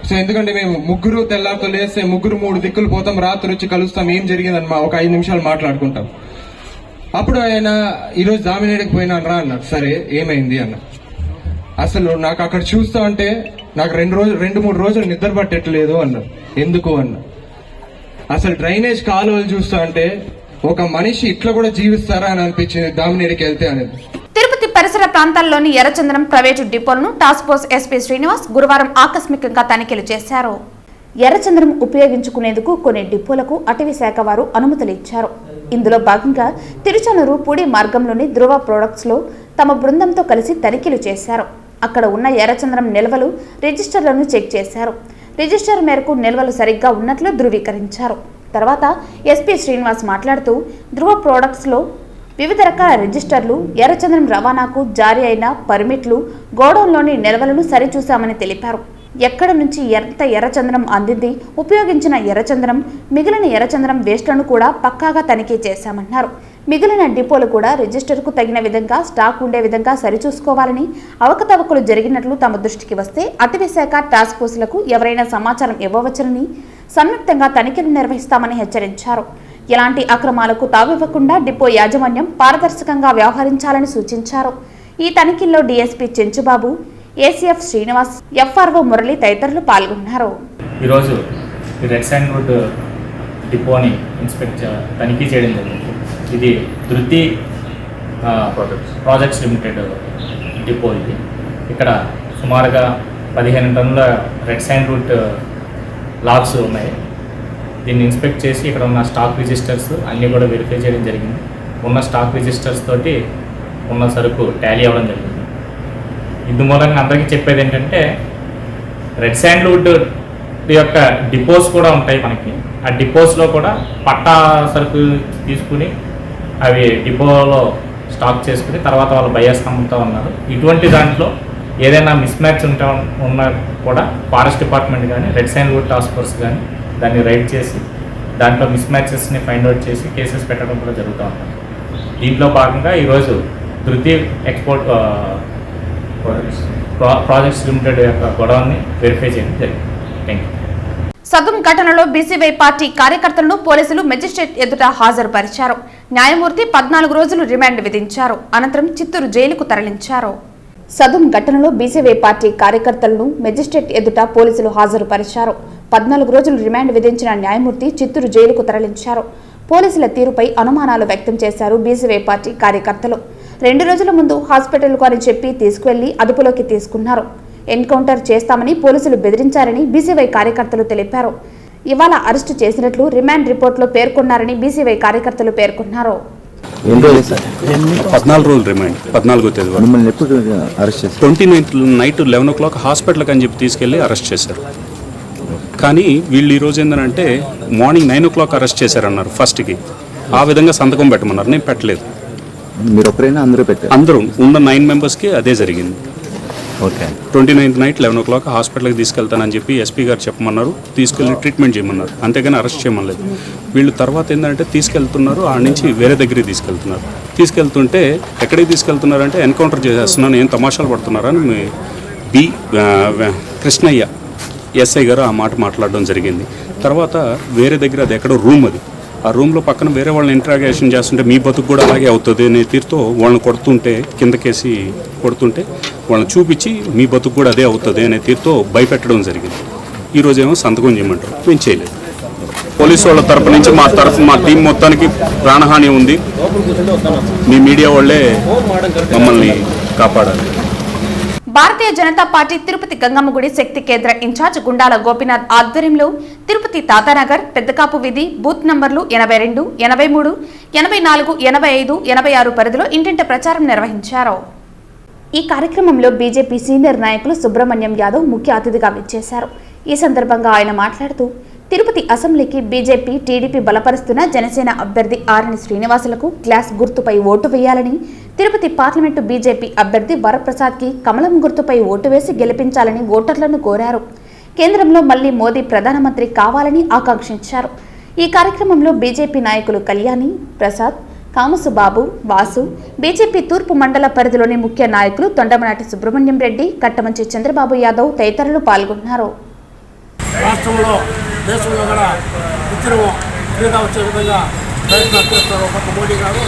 సో ఎందుకంటే మేము ముగ్గురు తెల్లారితో లేస్తే 3 దిక్కులు పోతాం, రాత్రి వచ్చి కలుస్తాం, ఏం జరిగిందని ఒక 5 నిమిషాలు మాట్లాడుకుంటాం. అప్పుడు ఆయన ఈరోజు దామినేడికి పోయినాను రా అన్నారు. సరే ఏమైంది అన్న. అసలు నాకు అక్కడ చూస్తా అంటే నాకు 2-3 రోజులు నిద్ర పట్టట్లేదు అన్నారు. ఎందుకు అన్న. అసలు డ్రైనేజ్ కాలువలు చూస్తా అంటే ఒక మనిషి ఇట్లా కూడా జీవిస్తారా అని అనిపించింది దామినేడికి వెళ్తే అనేది. తిరుపతి పరిసర ప్రాంతాల్లోని ఎర్రచందనం ప్రైవేటు డిపోలను టాస్క్ ఫోర్స్ ఎస్పీ శ్రీనివాస్ గురువారం ఆకస్మికంగా తనిఖీలు చేశారు. ఎర్రచందనం ఉపయోగించుకునేందుకు కొన్ని డిపోలకు అటవీ శాఖ వారు అనుమతులు ఇచ్చారు. ఇందులో భాగంగా తిరుచనూరు పూడి మార్గంలోని ధృవ ప్రొడక్ట్స్ లో తమ బృందంతో కలిసి తనిఖీలు చేశారు. అక్కడ ఉన్న ఎర్రచందనం నిల్వలు రిజిస్టర్లను చెక్ చేశారు. రిజిస్టర్ మేరకు నిల్వలు సరిగ్గా ఉన్నట్లు ధృవీకరించారు. తర్వాత ఎస్పీ శ్రీనివాస్ మాట్లాడుతూ ధృవ ప్రొడక్ట్స్ లో వివిధ రకాల రిజిస్టర్లు, ఎర్రచందనం రవాణాకు జారీ అయిన పర్మిట్లు, గోడౌన్లోని నిల్వలను సరిచూశామని తెలిపారు. ఎక్కడ నుంచి ఎంత ఎర్రచందనం అందింది, ఉపయోగించిన ఎర్రచందనం, మిగిలిన ఎర్రచందనం వేస్ట్లను కూడా పక్కాగా తనిఖీ చేశామన్నారు. మిగిలిన డిపోలు కూడా రిజిస్టర్కు తగిన విధంగా స్టాక్ ఉండే విధంగా సరిచూసుకోవాలని, అవకతవకలు జరిగినట్లు తమ దృష్టికి వస్తే అటవీ శాఖ టాస్క్ ఫోర్సులకు ఎవరైనా సమాచారం ఇవ్వవచ్చునని, సంయుక్తంగా తనిఖీలు నిర్వహిస్తామని హెచ్చరించారు. ఎలాంటి అక్రమాలకు తావివ్వకుండా డిపో యాజమాన్యం పారదర్శకంగా వ్యవహరించాలని సూచించారు. ఈ తనిఖీల్లో DSP Chenchubabu, ACF Srinivas, FRO Murali తదితరులు పాల్గొన్నారు. ఈరోజు రెడ్ శాండ్వుడ్ డిపోని తనిఖీ చేయడం జరిగింది. ఇది ధృతి ప్రాజెక్ట్స్ లిమిటెడ్ డిపో. ఇది ఇక్కడ సుమారుగా 15 టన్నుల రెడ్ శాండ్వుడ్ లాగ్స్ ఉన్నాయి. దీన్ని ఇన్స్పెక్ట్ చేసి ఇక్కడ ఉన్న స్టాక్ రిజిస్టర్స్ అన్నీ కూడా వెరిఫై చేయడం జరిగింది. ఉన్న స్టాక్ రిజిస్టర్స్ తోటి ఉన్న సరుకు టాలీ అవ్వడం జరిగింది. ఇందు మూలంగా అందరికీ చెప్పేది ఏంటంటే, రెడ్ శాండ్వుడ్ యొక్క డిపోస్ కూడా ఉంటాయి మనకి. ఆ డిపోస్లో కూడా పట్టా సరుకు తీసుకుని అవి డిపోలో స్టాక్ చేసుకుని తర్వాత వాళ్ళు బయర్స్ అమ్ముతూ ఉన్నారు. ఇటువంటి దాంట్లో ఏదైనా మిస్ మ్యాచ్ ఉన్నా కూడా ఫారెస్ట్ డిపార్ట్మెంట్ కానీ రెడ్ శాండ్వుడ్ టాస్క్ ఫోర్స్ కానీ దాన్ని రైడ్ చేసి దాంట్లో మిస్ మ్యాచెస్ని ఫైండ్ అవుట్ చేసి కేసెస్ పెట్టడం కూడా జరుగుతూ ఉంటుంది. దీంట్లో భాగంగా ఈరోజు ధృతి ఎక్స్పోర్ట్ ప్రాజెక్ట్స్ లిమిటెడ్ యొక్క గొడవని వెరిఫై చేయడం జరిగింది. Thank you. సదం ఘటనలో బీసీవై పార్టీ కార్యకర్తలను పోలీసులు మెజిస్ట్రేట్ ఎదుట హాజరుపరిచారు. న్యాయమూర్తి 14 రోజులు రిమాండ్ విధించారు. అనంతరం చిత్తూరు జైలుకు తరలించారు. సదం ఘటనలో బీసీవై పార్టీ కార్యకర్తలను మెజిస్ట్రేట్ ఎదుట పోలీసులు హాజరుపరిచారు. 14 రోజులు రిమాండ్ విధించిన న్యాయమూర్తి చిత్తూరు జైలుకు తరలించారు. పోలీసుల తీరుపై అనుమానాలు వ్యక్తం చేశారు బీసీవై పార్టీ కార్యకర్తలు. 2 రోజుల ముందు హాస్పిటల్కు అని చెప్పి తీసుకువెళ్లి అదుపులోకి తీసుకున్నారు. ఎన్కౌంటర్ చేస్తామని పోలీసులు బెదిరించారని బీసీవై కార్యకర్తలు తెలిపారు. ఇవాళ అరెస్టు చేసినట్లు రిమాండ్ రిపోర్టులో పేర్కొన్నారని బీసీవై కార్యకర్తలు పేర్కొన్నారు. 14 రోజులు రిమాండ్, 14వ తేదీ 29th నైట్ 11 o'clock హాస్పిటల్కి అని చెప్పి తీసుకెళ్లి అరెస్ట్ చేశారు. కానీ వీళ్ళు ఈరోజు ఏంటంటే మార్నింగ్ 9 o'clock అరెస్ట్ చేశారన్నారు. ఫస్ట్కి ఆ విధంగా సంతకం పెట్టమన్నారు. నేను పెట్టలేదు. మీరు ఒకరైనా అందరూ పెట్టారు? అందరూ ఉన్న 9 మెంబర్స్కి అదే జరిగింది. ఓకే. 29th నైట్ 11 o'clock హాస్పిటల్కి తీసుకెళ్తానని చెప్పి ఎస్పీ గారు చెప్పమన్నారు. తీసుకెళ్ళి ట్రీట్మెంట్ చేయమన్నారు. అంతేగాని అరెస్ట్ చేయమలేదు. వీళ్ళు తర్వాత ఏంటంటే తీసుకెళ్తున్నారు, ఆడ నుంచి వేరే దగ్గరికి తీసుకెళ్తున్నారు. తీసుకెళ్తుంటే ఎక్కడికి తీసుకెళ్తున్నారంటే ఎన్కౌంటర్ చేసేస్తున్నాను, ఏం తమాషాలు పడుతున్నారని బి కృష్ణయ్య ఎస్ఐ గారు ఆ మాట మాట్లాడడం జరిగింది. తర్వాత వేరే దగ్గర అది ఎక్కడో రూమ్, అది ఆ రూమ్లో పక్కన వేరే వాళ్ళని ఇంట్రాగేషన్ చేస్తుంటే మీ బతుకు కూడా అలాగే అవుతుంది అనే తీరుతో వాళ్ళని కొడుతుంటే, కిందకేసి కొడుతుంటే వాళ్ళని చూపించి మీ బతుకు కూడా అదే అవుతుంది అనే తీరుతో భయపెట్టడం జరిగింది. ఈరోజేమో సంతకం చేయమంటారు. మేము చేయలేదు. పోలీసు వాళ్ళ తరపు నుంచి మా టీం మొత్తానికి ప్రాణహాని ఉంది. మీ మీడియా వాళ్ళే మమ్మల్ని కాపాడాలి. భారతీయ జనతా పార్టీ తిరుపతి గంగమ్మగుడి శక్తి కేంద్ర ఇన్ఛార్జ్ గుండాల గోపీనాథ్ ఆధ్వర్యంలో తిరుపతి తాతానగర్ పెద్దకాపు వీధి బూత్ నంబర్లు 82, 83, 84, 85, 86 పరిధిలో ఇంటింటి ప్రచారం నిర్వహించారు. ఈ కార్యక్రమంలో బీజేపీ సీనియర్ నాయకులు సుబ్రహ్మణ్యం యాదవ్ ముఖ్య అతిథిగా విచ్చేశారు. ఈ సందర్భంగా ఆయన మాట్లాడుతూ తిరుపతి అసెంబ్లీకి బీజేపీ టీడీపీ బలపరుస్తున్న జనసేన అభ్యర్థి ఆరణి శ్రీనివాసులకు గ్లాస్ గుర్తుపై ఓటు వేయాలని, తిరుపతి పార్లమెంటు బీజేపీ అభ్యర్థి వరప్రసాద్కి కమలం గుర్తుపై ఓటు వేసి గెలిపించాలని ఓటర్లను కోరారు. కేంద్రంలో మళ్లీ మోదీ ప్రధానమంత్రి కావాలని ఆకాంక్షించారు. ఈ కార్యక్రమంలో బీజేపీ నాయకులు కళ్యాణి, ప్రసాద్, కామసుబాబు, వాసు, బీజేపీ తూర్పు మండల పరిధిలోని ముఖ్య నాయకులు తొండమనాటి సుబ్రహ్మణ్యం రెడ్డి, కట్టమంచి చంద్రబాబు యాదవ్ తదితరులు పాల్గొన్నారు. రాష్ట్రంలో దేశంలో కూడా ఉద్యమం ఫ్రీగా వచ్చే విధంగా ప్రయత్నాలు చేస్తారు ఒక మోడీ గారు.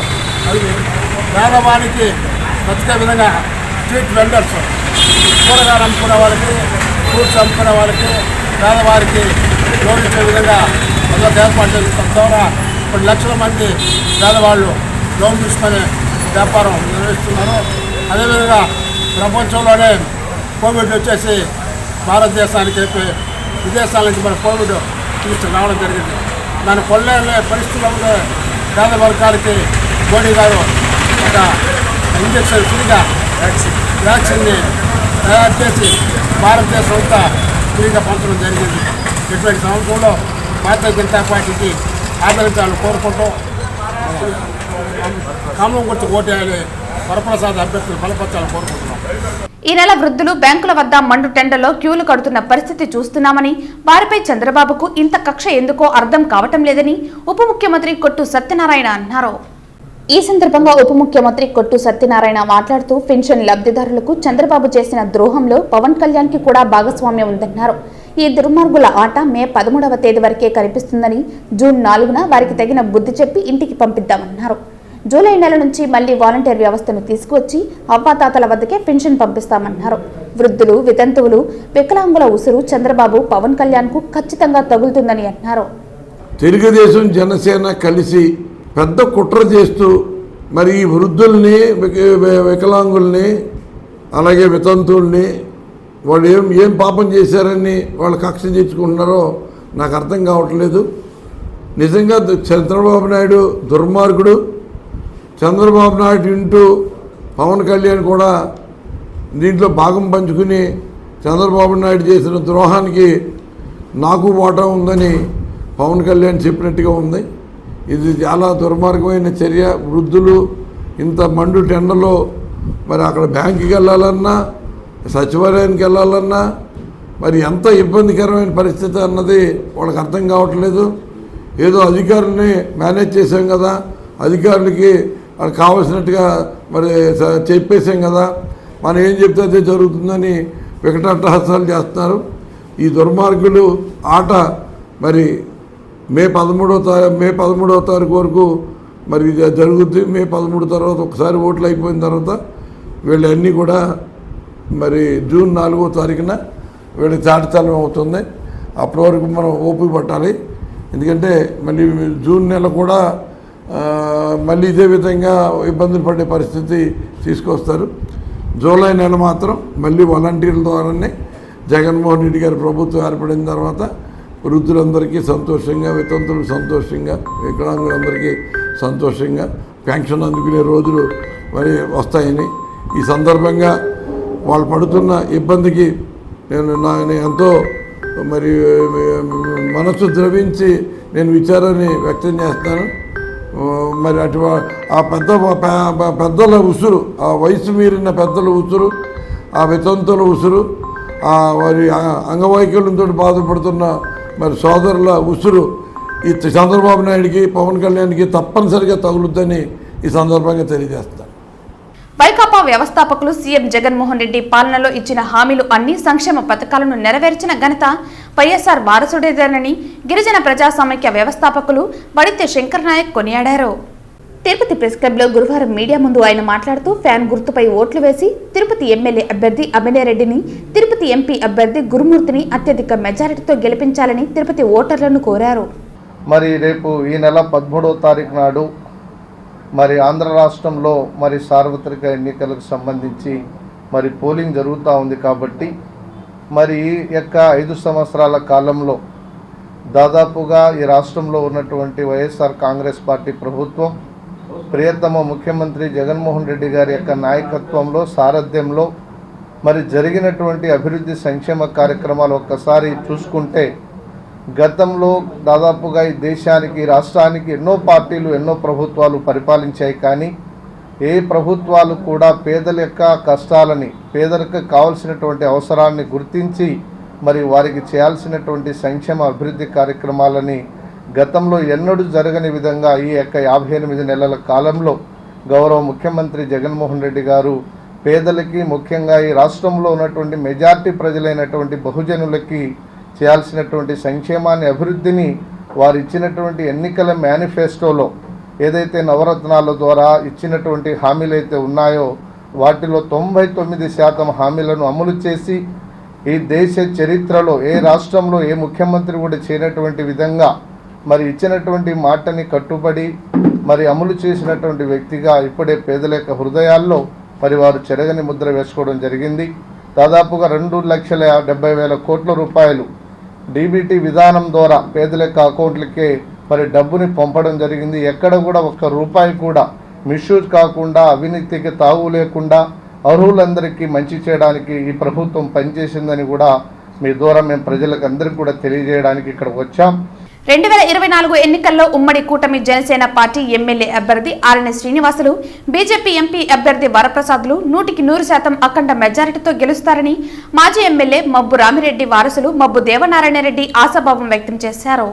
అది పేదవారికి బతికే విధంగా స్ట్రీట్ వెండర్స్, కూరగాయలు అమ్ముకునే వాళ్ళకి, ఫ్రూట్స్ అమ్ముకునే వాళ్ళకి, పేదవారికి లోన్ ఇచ్చే విధంగా మొదలు ఏర్పాటు చేస్తాం. ద్వారా 10 లక్షల మంది పేదవాళ్ళు లోన్ తీసుకొని వ్యాపారం నిర్వహిస్తున్నారు. అదేవిధంగా ప్రపంచంలోనే కోవిడ్ వచ్చేసి భారతదేశానికి విదేశాల నుంచి మన కోవిడ్ చికిత్స రావడం జరిగింది. దాన్ని కొల్లేళ్ళే పరిస్థితుల్లో ఉండే పేద వర్గాలకి మోడీ గారు ఒక ఇంజక్షన్ ఫ్రీగా వ్యాక్సిన్ని తయారు చేసి భారతదేశం అంతా ఫ్రీగా పంచడం జరిగింది. ఇటువంటి సంవత్సరంలో భారతీయ జనతా పార్టీకి ఆదరించాలని కోరుకుంటూ కమలం గుర్తు ఓటేయాలి, వరప్రసాద్ అభ్యర్థులు బలపరచాలని కోరుకుంటున్నాం. ఈ నెల వృద్ధులు బ్యాంకుల వద్ద మండు టెండర్లో క్యూలు కడుతున్న పరిస్థితి చూస్తున్నామని, వారిపై చంద్రబాబుకు ఇంత కక్ష ఎందుకో అర్థం కావటం లేదని ఉప ముఖ్యమంత్రి కొట్టు సత్యనారాయణ అన్నారు. ఈ సందర్భంగా ఉప ముఖ్యమంత్రి కొట్టు సత్యనారాయణ మాట్లాడుతూ పెన్షన్ లబ్ధిదారులకు చంద్రబాబు చేసిన ద్రోహంలో పవన్ కళ్యాణ్కి కూడా భాగస్వామ్యం ఉందన్నారు. ఈ దుర్మార్గుల ఆట మే 13వ తేదీ వరకే కనిపిస్తుందని, జూన్ 4న వారికి తగిన బుద్ధి చెప్పి ఇంటికి పంపిద్దామన్నారు. జూలై నెల నుంచి మళ్లీ వాలంటీర్ వ్యవస్థను తీసుకువచ్చి అవ్వాతాతల వద్దకే పెన్షన్ పంపిస్తామన్నారు. వృద్ధులు, వితంతువులు, వికలాంగుల ఉసురు చంద్రబాబు, పవన్ కళ్యాణ్కు ఖచ్చితంగా తగులుతుందని అన్నారు. తెలుగుదేశం, జనసేన కలిసి పెద్ద కుట్ర చేస్తూ మరి ఈ వృద్ధుల్ని, వికలాంగుల్ని, అలాగే వితంతువుల్ని వాళ్ళు ఏం పాపం చేశారని వాళ్ళు కక్ష తెచ్చుకుంటున్నారో నాకు అర్థం కావట్లేదు. నిజంగా చంద్రబాబు నాయుడు దుర్మార్గుడు. చంద్రబాబు నాయుడు ఇంటూ పవన్ కళ్యాణ్ కూడా దీంట్లో భాగం పంచుకుని చంద్రబాబు నాయుడు చేసిన ద్రోహానికి నాకు వాటా ఉందని పవన్ కళ్యాణ్ చెప్పినట్టుగా ఉంది. ఇది చాలా దుర్మార్గమైన చర్య. వృద్ధులు ఇంత మండు టెండలో మరి అక్కడ బ్యాంకుకి వెళ్ళాలన్నా, సచివాలయానికి వెళ్ళాలన్నా మరి ఎంత ఇబ్బందికరమైన పరిస్థితి అన్నది వాళ్ళకి అర్థం కావట్లేదు. ఏదో అధికారుల్ని మేనేజ్ చేసాం కదా, అధికారులకి వాళ్ళకి కావాల్సినట్టుగా మరి చెప్పేసాం కదా, మనం ఏం చెప్తే అదే జరుగుతుందని వికటాట్టహాసాలు చేస్తున్నారు. ఈ దుర్మార్గులు ఆట మరి మే 13వ తారీఖు వరకు మరి జరుగుద్ది. మే 13 తర్వాత ఒకసారి ఓట్లు అయిపోయిన తర్వాత వీళ్ళన్నీ కూడా మరి జూన్ 4వ తారీఖున వీళ్ళకి చాటితలం అవుతుంది. అప్పటి వరకు మనం ఓపిక పట్టాలి. ఎందుకంటే మళ్ళీ జూన్ నెల కూడా మళ్ళీ ఇదే విధంగా ఇబ్బందులు పడే పరిస్థితి తీసుకొస్తారు. జూలై నెల మాత్రం మళ్ళీ వాలంటీర్ల ద్వారానే జగన్మోహన్ రెడ్డి గారి ప్రభుత్వం ఏర్పడిన తర్వాత వృద్ధులందరికీ సంతోషంగా, వితంతులు సంతోషంగా, వికలాంగులందరికీ సంతోషంగా పెన్షన్ అందుకునే రోజులు మరి వస్తాయని, ఈ సందర్భంగా వాళ్ళు పడుతున్న ఇబ్బందికి నేను ఎంతో మరి మనసు ద్రవించి నేను విచారాన్ని వ్యక్తం చేస్తాను. మరి ఆ పెద్దల ఉసురు, ఆ వయసు మీరిన పెద్దల ఉసురు, ఆ వితంతుల ఉసురు, ఆ వారి అంగవైకల్యంతో బాధపడుతున్న మరి సోదరుల ఉసురు ఈ చంద్రబాబు నాయుడికి, పవన్ కళ్యాణ్కి తప్పనిసరిగా తగులుద్దని ఈ సందర్భంగా తెలియజేస్తాను. వైకాపా వ్యవస్థాపకులు సీఎం జగన్మోహన్ రెడ్డి పాలనలో ఇచ్చిన హామీలు అన్ని సంక్షేమ పథకాలను నెరవేర్చిన ఘనత వైఎస్ఆర్ వారసుడేదేనని గిరిజన ప్రజా సమైక్య వ్యవస్థాపకులు వడితే శంకర్ నాయక్ కొనియాడారు. తిరుపతి ప్రెస్ క్లబ్లో గురువారం మీడియా ముందు ఆయన మాట్లాడుతూ ఫ్యాన్ గుర్తుపై ఓట్లు వేసి తిరుపతి ఎమ్మెల్యే అభ్యర్థి అభినయ్ రెడ్డిని, తిరుపతి ఎంపీ అభ్యర్థి గురుమూర్తిని అత్యధిక మెజారిటీతో గెలిపించాలని తిరుపతి ఓటర్లను కోరారు. మరి రేపు ఈ నెల 13వ తారీఖు నాడు మరి ఆంధ్ర రాష్ట్రంలో మరి సార్వత్రిక ఎన్నికలకు సంబంధించి మరి పోలింగ్ జరుగుతూ ఉంది. కాబట్టి మరి ఈ యొక్క 5 సంవత్సరాల కాలంలో దాదాపుగా ఈ రాష్ట్రంలో ఉన్నటువంటి వైఎస్ఆర్ కాంగ్రెస్ పార్టీ ప్రభుత్వం ప్రియతమ ముఖ్యమంత్రి జగన్మోహన్ రెడ్డి గారి యొక్క నాయకత్వంలో సారథ్యంలో మరి జరిగినటువంటి అభివృద్ధి సంక్షేమ కార్యక్రమాలు ఒక్కసారి చూసుకుంటే గతంలో దాదాపుగా ఈ దేశానికి రాష్ట్రానికి ఎన్నో పార్టీలు ఎన్నో ప్రభుత్వాలు పరిపాలించాయి. కానీ ఏ ప్రభుత్వాలు కూడా పేదల యొక్క కష్టాలని పేదలకు కావాల్సినటువంటి అవసరాన్ని గుర్తించి మరి వారికి చేయాల్సినటువంటి సంక్షేమ అభివృద్ధి కార్యక్రమాలని గతంలో ఎన్నడూ జరగని విధంగా ఈ యొక్క 58 నెలల కాలంలో గౌరవ ముఖ్యమంత్రి జగన్మోహన్ రెడ్డి గారు పేదలకి ముఖ్యంగా ఈ రాష్ట్రంలో ఉన్నటువంటి మెజార్టీ ప్రజలైనటువంటి బహుజనులకి చేయాల్సినటువంటి సంక్షేమాన్ని అభివృద్ధిని వారు ఇచ్చినటువంటి ఎన్నికల మేనిఫెస్టోలో ఏదైతే నవరత్నాల ద్వారా ఇచ్చినటువంటి హామీలు అయితే ఉన్నాయో వాటిలో 99% హామీలను అమలు చేసి ఈ దేశ చరిత్రలో ఏ రాష్ట్రంలో ఏ ముఖ్యమంత్రి కూడా చేయనటువంటి విధంగా మరి ఇచ్చినటువంటి మాటని కట్టుబడి మరి అమలు చేసినటువంటి వ్యక్తిగా ఇప్పుడే పేదల యొక్క హృదయాల్లో మరి వారు చెరగని ముద్ర వేసుకోవడం జరిగింది. దాదాపుగా 2,70,000 కోట్ల రూపాయలు డీబీటీ విధానం ద్వారా పేదల యొక్క అకౌంట్లకే మరి డబ్బుని పంపడం జరిగింది. ఎక్కడ కూడా ఒక్క రూపాయి కూడా మిస్యూజ్ కాకుండా అవినీతికి తావు లేకుండా అర్హులందరికీ మంచి చేయడానికి ఈ ప్రభుత్వం పనిచేసిందని కూడా మీ ద్వారా మేము ప్రజలకు అందరికీ కూడా తెలియజేయడానికి ఇక్కడ వచ్చాం. 2024 ఎన్నికల్లో ఉమ్మడి కూటమి జనసేన పార్టీ ఎమ్మెల్యే అభ్యర్థి ఆర్ఎన్ శ్రీనివాసులు, బీజేపీ ఎంపీ అభ్యర్థి వరప్రసాద్లు 100% అఖండ మెజారిటీతో గెలుస్తారని మాజీ ఎమ్మెల్యే మబ్బు రామిరెడ్డి వారసులు మబ్బు దేవనారాయణ రెడ్డి ఆశాభావం వ్యక్తం చేశారు.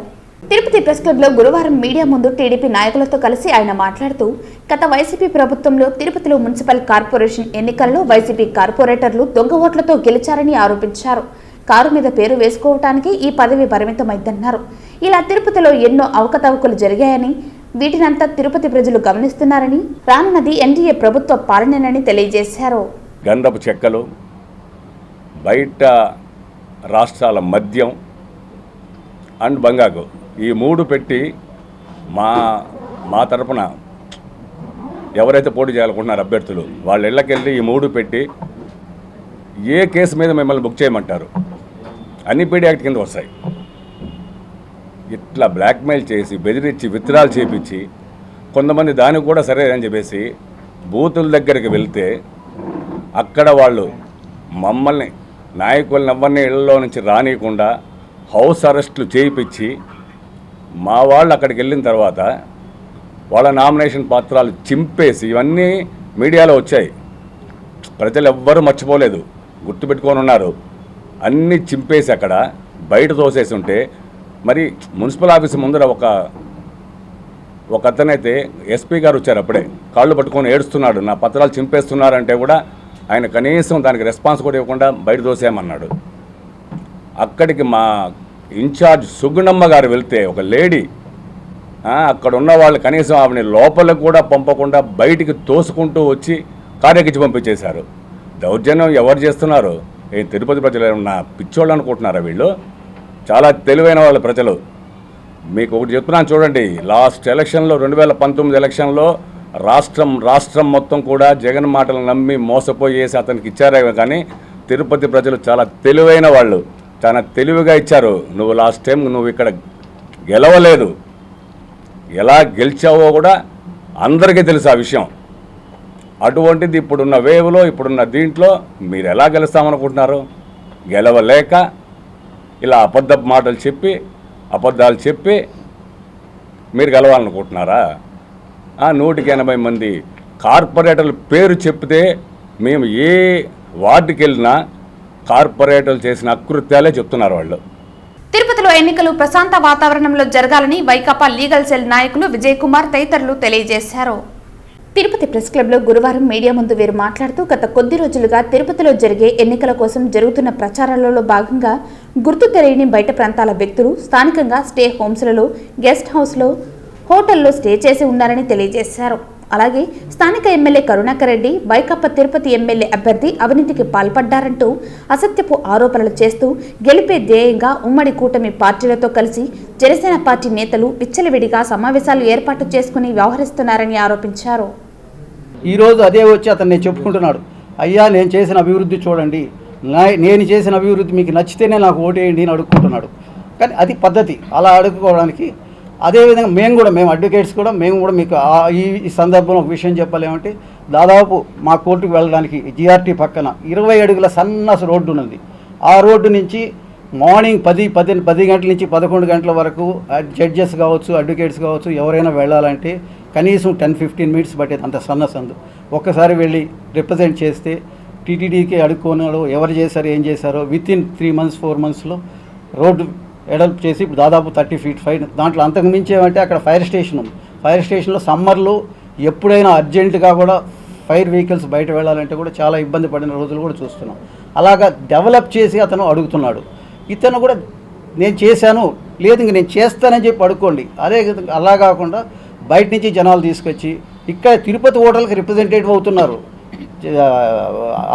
తిరుపతి ప్రెస్ క్లబ్లో గురువారం మీడియా ముందు టీడీపీ నాయకులతో కలిసి ఆయన మాట్లాడుతూ గత వైసీపీ ప్రభుత్వంలో తిరుపతిలో మున్సిపల్ కార్పొరేషన్ ఎన్నికల్లో వైసీపీ కార్పొరేటర్లు దొంగ ఓట్లతో గెలిచారని ఆరోపించారు. కారు మీద పేరు వేసుకోవటానికి ఈ పదవి పరిమితమైందన్నారు. ఇలా తిరుపతిలో ఎన్నో అవకతవకలు జరిగాయని, వీటినంతా తిరుపతి ప్రజలు గమనిస్తున్నారని, రానున్నది ఎన్డీఏ ప్రభుత్వ పాలనేనని తెలియజేశారు. గంధపు చెక్కలు, బయట రాష్ట్రాల మద్యం అండ్ బంగాకు ఈ 3 పెట్టి మా తరపున ఎవరైతే పోటీ చేయాలనుకుంటున్నారో అభ్యర్థులు వాళ్ళ ఇళ్ళకెళ్ళి ఈ 3 పెట్టి ఏ కేసు మీద మిమ్మల్ని బుక్ చేయమంటారు, అన్ని పీడీ యాక్ట్ కింద వస్తాయి. ఇట్లా బ్లాక్మెయిల్ చేసి బెదిరించి విత్డ్రాల్ చేపించి కొంతమంది దానికి కూడా సరే అని చెప్పేసి బూతుల దగ్గరికి వెళ్తే అక్కడ వాళ్ళు మమ్మల్ని నాయకులను ఎవరిని ఇళ్లలో నుంచి రానియకుండా హౌస్ అరెస్టులు చేయించి మా వాళ్ళు అక్కడికి వెళ్ళిన తర్వాత వాళ్ళ నామినేషన్ పత్రాలు చింపేసి ఇవన్నీ మీడియాలో వచ్చాయి. ప్రజలు ఎవ్వరూ మర్చిపోలేదు, గుర్తుపెట్టుకొని ఉన్నారు. అన్నీ చింపేసి అక్కడ బయట తోసేసి ఉంటే మరి మున్సిపల్ ఆఫీస్ ముందర ఒక అతనైతే ఎస్పీ గారు వచ్చారు, అప్పుడే కాళ్ళు పట్టుకొని ఏడుస్తున్నాడు, నా పత్రాలు చింపేస్తున్నారంటే కూడా ఆయన కనీసం దానికి రెస్పాన్స్ కూడా ఇవ్వకుండా బయట తోసేయమన్నాడు. అక్కడికి మా ఇన్ఛార్జ్ సుగుణమ్మ గారు వెళ్తే ఒక లేడీ అక్కడ ఉన్న వాళ్ళు కనీసం ఆవిడ లోపలికి కూడా పంపకుండా బయటికి తోసుకుంటూ వచ్చి కార్యకిచ్చి పంపించేశారు. దౌర్జన్యం ఎవరు చేస్తున్నారు? తిరుపతి ప్రజలు ఏమన్నా పిచ్చోళ్ళు అనుకుంటున్నారా? వీళ్ళు చాలా తెలివైన వాళ్ళ ప్రజలు. మీకు ఒకటి చెప్తున్నాను చూడండి, లాస్ట్ ఎలక్షన్లో 2019 ఎలక్షన్లో రాష్ట్రం మొత్తం కూడా జగన్ మాటలు నమ్మి మోసపోయేసి అతనికి ఇచ్చారే కానీ తిరుపతి ప్రజలు చాలా తెలివైన వాళ్ళు, చాలా తెలివిగా ఇచ్చారు. నువ్వు లాస్ట్ టైం నువ్వు ఇక్కడ గెలవలేదు, ఎలా గెలిచావో కూడా అందరికీ తెలుసు ఆ విషయం. అటువంటిది ఇప్పుడున్న వేవ్లో ఇప్పుడున్న దీంట్లో మీరు ఎలా గెలుస్తామనుకుంటున్నారు? గెలవలేక ఇలా అబద్ధాలు చెప్పి మీరు గెలవాలనుకుంటున్నారా? 180 మంది కార్పొరేటర్ల పేరు చెప్తే మేము ఏ వార్డుకి వెళ్ళినా కార్పొరేటర్లు చేసిన అకృత్యాలే చెప్తున్నారు వాళ్ళు. తిరుపతిలో ఎన్నికలు ప్రశాంత వాతావరణంలో జరగాలని వైకాపా లీగల్ సెల్ నాయకులు విజయ్ కుమార్ తదితరులు తెలియజేశారు. తిరుపతి ప్రెస్ క్లబ్లో గురువారం మీడియా ముందు వీరు మాట్లాడుతూ గత కొద్ది రోజులుగా తిరుపతిలో జరిగే ఎన్నికల కోసం జరుగుతున్న ప్రచారాలలో భాగంగా గుర్తు తెలియని బయట ప్రాంతాల వ్యక్తులు స్థానికంగా స్టే హోమ్స్లలో, గెస్ట్ హౌస్లో, హోటల్లో స్టే చేసి ఉన్నారని తెలియజేశారు. అలాగే స్థానిక ఎమ్మెల్యే కరుణాకర్ రెడ్డి వైకాపా తిరుపతి ఎమ్మెల్యే అభ్యర్థి అవినీతికి పాల్పడ్డారంటూ అసత్యపు ఆరోపణలు చేస్తూ గెలిపే ధ్యేయంగా ఉమ్మడి కూటమి పార్టీలతో కలిసి జనసేన పార్టీ నేతలు విచ్చలవిడిగా సమావేశాలు ఏర్పాటు చేసుకుని వ్యవహరిస్తున్నారని ఆరోపించారు. ఈరోజు అదే వచ్చి అతన్ని చెప్పుకుంటున్నాడు. అయ్యా నేను చేసిన అభివృద్ధి చూడండి, నేను చేసిన అభివృద్ధి మీకు నచ్చితేనే నాకు ఓటేయండి అని అడుక్కుంటున్నాడు. కానీ అది పద్ధతి, అలా అడుక్కోవడానికి. అదేవిధంగా మేము అడ్వకేట్స్ కూడా మీకు ఈ సందర్భంలో ఒక విషయం చెప్పాలి. ఏమంటే దాదాపు మా కోర్టుకు వెళ్ళడానికి జిఆర్టీ పక్కన 20 అడుగుల సన్నసు రోడ్డు ఉన్నది. ఆ రోడ్డు నుంచి మార్నింగ్ 10 గంటల నుంచి 11 గంటల వరకు జడ్జెస్ కావచ్చు, అడ్వకేట్స్ కావచ్చు, ఎవరైనా వెళ్ళాలంటే కనీసం 10-15 మినిట్స్ పట్టేది, అంత సన్నసందు. ఒక్కసారి వెళ్ళి రిప్రజెంట్ చేస్తే టీటీడీకి అడుక్కున్నాడు, ఎవరు చేశారు ఏం చేశారో వితిన్ 3 months 4 monthsలో రోడ్డు ఎడల్ప్ చేసి ఇప్పుడు దాదాపు 30 feet ఫైర్. దాంట్లో అంతకు మించి ఏమంటే అక్కడ ఫైర్ స్టేషన్ ఉంది. ఫైర్ స్టేషన్లో సమ్మర్లో ఎప్పుడైనా అర్జెంటుగా కూడా ఫైర్ వెహికల్స్ బయట వెళ్ళాలంటే కూడా చాలా ఇబ్బంది పడిన రోజులు కూడా చూస్తున్నాం. అలాగా డెవలప్ చేసి అతను అడుగుతున్నాడు. ఇతను కూడా నేను చేశాను, లేదు ఇంక నేను చేస్తానని చెప్పి అడుక్కోండి. అదే అలా కాకుండా బయట నుంచి జనాలు తీసుకొచ్చి ఇక్కడ తిరుపతి ఓటర్లకు రిప్రజెంటేటివ్ అవుతున్నారు.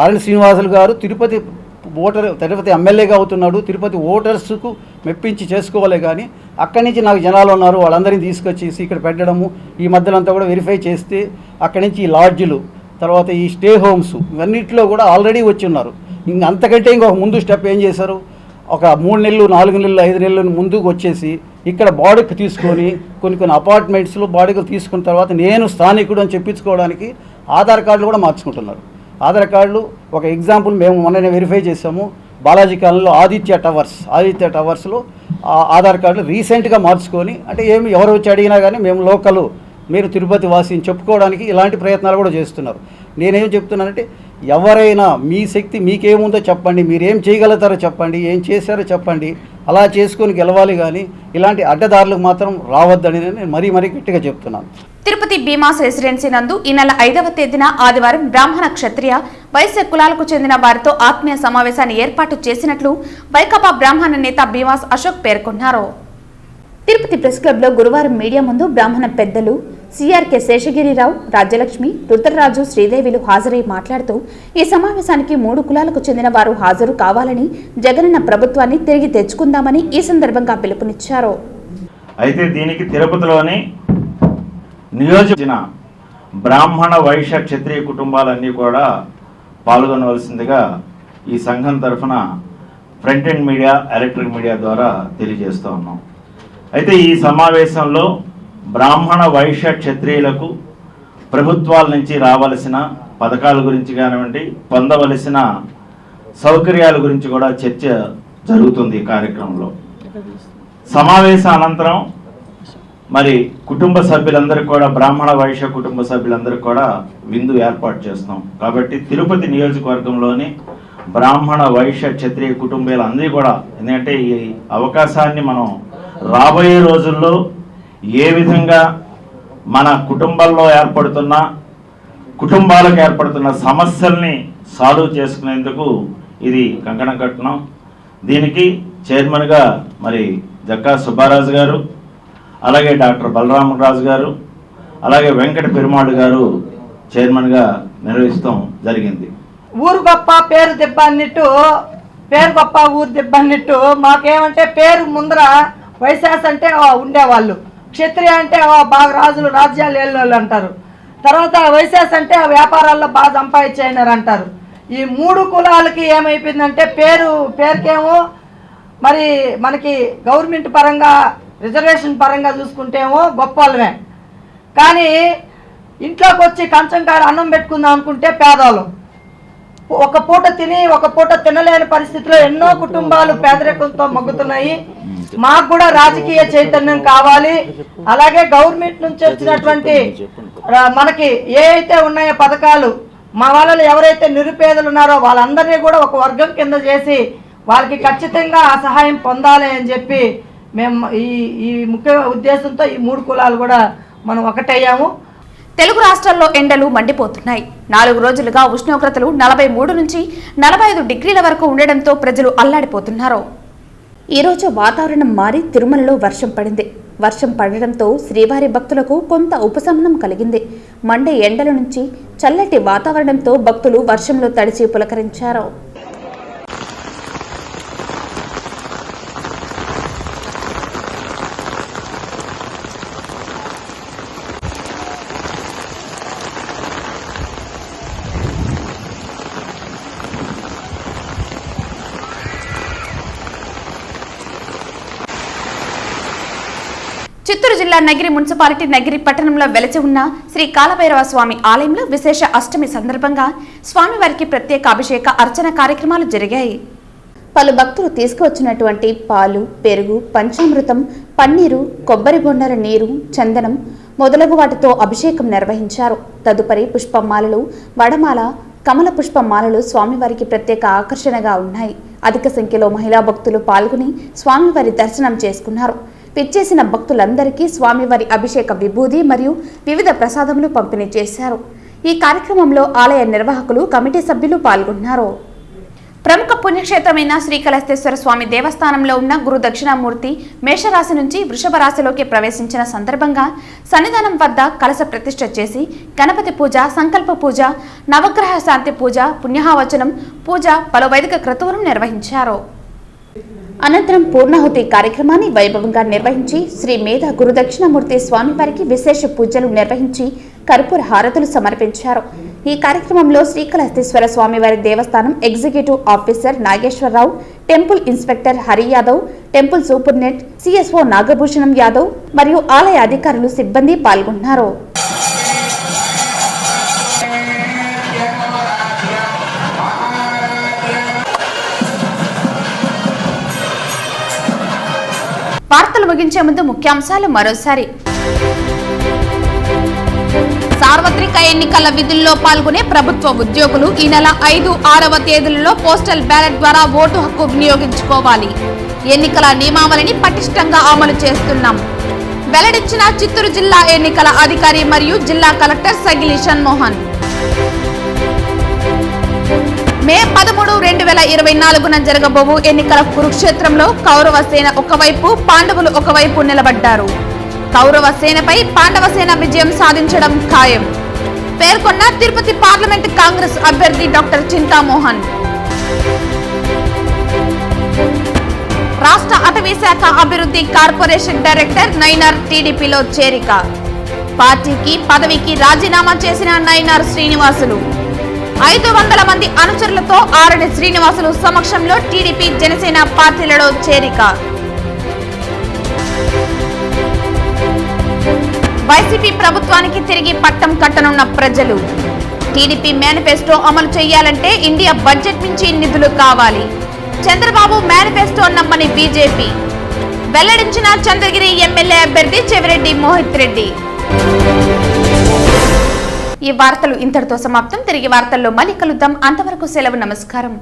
ఆర్ఎన్ శ్రీనివాసులు గారు తిరుపతి ఎమ్మెల్యేగా అవుతున్నాడు. తిరుపతి ఓటర్స్కు మెప్పించి చేసుకోవాలి. కానీ అక్కడి నుంచి నాకు జనాలు ఉన్నారు, వాళ్ళందరినీ తీసుకొచ్చేసి ఇక్కడ పెట్టడము, ఈ మధ్యలో అంతా కూడా వెరిఫై చేస్తే అక్కడి నుంచి ఈ లాడ్జులు, తర్వాత ఈ స్టే హోమ్స్, ఇవన్నిటిలో కూడా ఆల్రెడీ వచ్చి ఉన్నారు. అంతకంటే ఇంకొక ముందు స్టెప్ ఏం చేశారు, ఒక 3 నెలలు 4 నెలలు 5 నెలలు ముందుకు వచ్చేసి ఇక్కడ బాడీకి తీసుకొని కొన్ని అపార్ట్మెంట్స్లో బాడీకి తీసుకున్న తర్వాత నేను స్థానికుడు అని చెప్పించుకోవడానికి ఆధార్ కార్డులు కూడా మార్చుకుంటున్నారు. ఆధార్ కార్డులు ఒక ఎగ్జాంపుల్ మేము మొన్ననే వెరిఫై చేసాము. బాలాజీ కాలనీలో ఆదిత్య టవర్స్లో ఆధార్ కార్డులు రీసెంట్గా మార్చుకొని, అంటే ఎవరు వచ్చి అడిగినా కానీ మేము లోకలు, మీరు తిరుపతి వాసిని చెప్పుకోవడానికి ఇలాంటి ప్రయత్నాలు కూడా చేస్తున్నారు. నేనేం చెప్తున్నానంటే ఎవరైనా మీ శక్తి మీకేముందో చెప్పండి, మీరేం చేయగలుగుతారో చెప్పండి, ఏం చేశారో చెప్పండి, అలా చేసుకొని గెలవాలి. కానీ ఇలాంటి అడ్డదారులకు మాత్రం రావద్దని నేను మరీ గట్టిగా చెప్తున్నాను. తిరుపతి భీమాస్ రెసిడెన్సీ నందు ఈ నెల 5వ తేదీన ఆదివారం బ్రాహ్మణ, క్షత్రియ, వైశ్య కులాలకు చెందిన వారితో ఆత్మీయ సమావేశాన్ని ఏర్పాటు చేసినట్లు వైకాపా బ్రాహ్మణ నేత భీమాస్ అశోక్ పేర్కొన్నారు. తిరుపతి ప్రెస్ క్లబ్లో గురువారం మీడియా ముందు బ్రాహ్మణ పెద్దలు సిఆర్కే శేషగిరిరావు, రాజ్యలక్ష్మి, రుద్రరాజు, శ్రీదేవిలు హాజరై మాట్లాడుతూ ఈ సమావేశానికి 3 కులాలకు చెందిన వారు హాజరు కావాలని, జగనన్న ప్రభుత్వాన్ని తిరిగి తెచ్చుకుందామని ఈ సందర్భంగా పిలుపునిచ్చారు. అయితే దీనికి తిరుపతిలోని నియోజకవర్గ బ్రాహ్మణ, వైశ్య, క్షత్రియ కుటుంబాలన్నీ కూడా పాల్గొనవలసిందిగా ఈ సంఘం తరఫున front end media, electric media ద్వారా తెలియజేస్తూ ఉన్నాం. అయితే ఈ సమావేశంలో బ్రాహ్మణ, వైశ్య, క్షత్రియులకు ప్రభుత్వాల నుంచి రావలసిన పథకాల గురించి కానివ్వండి, పొందవలసిన సౌకర్యాల గురించి కూడా చర్చ జరుగుతుంది. ఈ కార్యక్రమంలో సమావేశం అనంతరం మరి కుటుంబ సభ్యులందరికీ కూడా, బ్రాహ్మణ, వైశ్య కుటుంబ సభ్యులందరికీ కూడా విందు ఏర్పాటు చేస్తాం. కాబట్టి తిరుపతి నియోజకవర్గంలోని బ్రాహ్మణ, వైశ్య, క్షత్రియ కుటుంబాలందరూ కూడా, ఎందుకంటే ఈ అవకాశాన్ని మనం రాబోయే రోజుల్లో ఏ విధంగా మన కుటుంబాలకు ఏర్పడుతున్న సమస్యల్ని సాల్వ్ చేసుకునేందుకు ఇది కంకణం కట్టున్నాం. దీనికి చైర్మన్గా మరి జక్కా సుబ్బారాజు గారు, అలాగే డాక్టర్ బలరామరాజు గారు, అలాగే వెంకట పెరుమాళ్ గారు చైర్మన్గా నిర్వహిస్తాం జరిగింది. ఊరు గొప్ప పేరు దెబ్బ అన్నట్టు, పేరు గొప్ప ఊరు దెబ్బ అన్నట్టు మాకేమంటే పేరు ముందర వైశాస్ అంటే ఉండేవాళ్ళు, క్షత్రియ అంటే బాగా రాజులు, రాజ్యాలు ఏళ్ళు అంటారు. తర్వాత వైశాస్ అంటే వ్యాపారాల్లో బాగా సంపాదించారు అంటారు. ఈ 3 కులాలకి ఏమైపోయిందంటే పేరుకేమో మరి మనకి గవర్నమెంట్ పరంగా, రిజర్వేషన్ పరంగా చూసుకుంటేమో గొప్ప వాళ్ళమే, కానీ ఇంట్లోకి వచ్చి కంచం కాడ అన్నం పెట్టుకుందాం అనుకుంటే పేదవాళ్ళం. ఒక పూట తిని ఒక పూట తినలేని పరిస్థితిలో ఎన్నో కుటుంబాలు పేదరికంతో మగ్గుతున్నాయి. మాకు కూడా రాజకీయ చైతన్యం కావాలి. అలాగే గవర్నమెంట్ నుంచి వచ్చినటువంటి మనకి ఏ అయితే ఉన్నాయో పథకాలు, మా వాళ్ళలో ఎవరైతే నిరుపేదలు ఉన్నారో వాళ్ళందరినీ కూడా ఒక వర్గం కింద చేసి వాళ్ళకి ఖచ్చితంగా ఆ సహాయం పొందాలి అని చెప్పి మేము ఈ ముఖ్య ఉద్దేశంతో ఈ 3 కులాలు కూడా మనం ఒకటయ్యాము. తెలుగు రాష్ట్రాల్లో ఎండలు మండిపోతున్నాయి. 4 రోజులుగా ఉష్ణోగ్రతలు 43 నుంచి 45 డిగ్రీల వరకు ఉండడంతో ప్రజలు అల్లాడిపోతున్నారు. ఈరోజు వాతావరణం మారి తిరుమలలో వర్షం పడింది. వర్షం పడడంతో శ్రీవారి భక్తులకు కొంత ఉపశమనం కలిగింది. మండే ఎండల నుంచి చల్లటి వాతావరణంతో భక్తులు వర్షంలో తడిచి పులకరించారు. చిత్తూరు జిల్లా నగిరి మున్సిపాలిటీ నగిరి పట్టణంలో వెలసి ఉన్న శ్రీ కాలభైరవ స్వామి ఆలయంలో విశేష అష్టమి సందర్భంగా స్వామివారికి ప్రత్యేక అభిషేక అర్చన కార్యక్రమాలు జరిగాయి. పలు భక్తులు తీసుకువచ్చినటువంటి పాలు, పెరుగు, పంచామృతం, పన్నీరు, కొబ్బరి బొండల నీరు, చందనం మొదలగు వాటితో అభిషేకం నిర్వహించారు. తదుపరి పుష్పమాలలు, వడమాల, కమల పుష్పమాలలు స్వామివారికి ప్రత్యేక ఆకర్షణగా ఉన్నాయి. అధిక సంఖ్యలో మహిళా భక్తులు పాల్గొని స్వామివారి దర్శనం చేసుకున్నారు. పిచ్చేసిన భక్తులందరికీ స్వామివారి అభిషేక విభూది మరియు వివిధ ప్రసాదములు పంపిణీ చేశారు. ఈ కార్యక్రమంలో ఆలయ నిర్వాహకులు, కమిటీ సభ్యులు పాల్గొన్నారు. ప్రముఖ పుణ్యక్షేత్రమైన శ్రీకాళహస్తీశ్వర స్వామి దేవస్థానంలో ఉన్న గురు దక్షిణామూర్తి మేషరాశి నుంచి వృషభ రాశిలోకి ప్రవేశించిన సందర్భంగా సన్నిధానం వద్ద కలశ ప్రతిష్ఠ చేసి గణపతి పూజ, సంకల్ప పూజ, నవగ్రహ శాంతి పూజ, పుణ్యాహవచనం పూజ, పలు వైదిక క్రతువులను నిర్వహించారు. అనంతరం పూర్ణాహుతి కార్యక్రమాన్ని వైభవంగా నిర్వహించి శ్రీ మేధ గురుదక్షిణామూర్తి స్వామివారికి విశేష పూజలు నిర్వహించి కర్పూర హారతులు సమర్పించారు. ఈ కార్యక్రమంలో శ్రీకాళహస్తీశ్వర స్వామివారి దేవస్థానం executive officer Nageswara Rao, temple inspector Hari Yadav, temple superintendent CSO Nagabhushanam Yadav మరియు ఆలయ అధికారులు, సిబ్బంది పాల్గొన్నారు. వార్తలు ముగించే ముందు ముఖ్యాంశాలు మరోసారి. సార్వత్రిక ఎన్నికల విధుల్లో పాల్గొనే ప్రభుత్వ ఉద్యోగులు ఈ నెల 5, 6వ తేదీలలో పోస్టల్ బ్యాలెట్ ద్వారా ఓటు హక్కు వినియోగించుకోవాలి. ఎన్నికల నియమావళిని పటిష్టంగా అమలు చేస్తున్నాం. వెల్లడించిన చిత్తూరు జిల్లా ఎన్నికల అధికారి మరియు జిల్లా కలెక్టర్ సగిలి షణ్మోహన్. మే 13, 2024న జరగబోవు ఎన్నికల కురుక్షేత్రంలో కౌరవ సేన ఒకవైపు, పాండవులు ఒకవైపు నిలబడ్డారు. కౌరవ సేనపై పాండవ సేన విజయం సాధించడం ఖాయం పేర్కొన్న తిరుపతి పార్లమెంట్ కాంగ్రెస్ అభ్యర్థి డాక్టర్ చింతామోహన్. రాష్ట్ర అటవీ శాఖ అభివృద్ధి కార్పొరేషన్ డైరెక్టర్ నైనార్ టీడీపీలో చేరిక. పార్టీకి పదవికి రాజీనామా చేసిన నైనార్ శ్రీనివాసులు. 500 మంది అనుచరులతో ఆరణి శ్రీనివాసులు సమక్షంలో టీడీపీ, జనసేన పార్టీలలో చేరిక. వైసీపీ ప్రభుత్వానికి తిరిగి పట్టం కట్టనున్న ప్రజలు. టీడీపీ మేనిఫెస్టో అమలు చేయాలంటే ఇండియా బడ్జెట్ నుంచి నిధులు కావాలి. చంద్రబాబు మేనిఫెస్టో నమ్మని బీజేపీ. వెల్లడించిన చంద్రగిరి ఎమ్మెల్యే అభ్యర్థి చెవిరెడ్డి మోహిత్ రెడ్డి. ఈ వార్తలు ఇంతటితో సమాప్తం. తిరిగి వార్తల్లో మళ్ళీ కలుద్దాం. అంతవరకు సెలవు. నమస్కారం.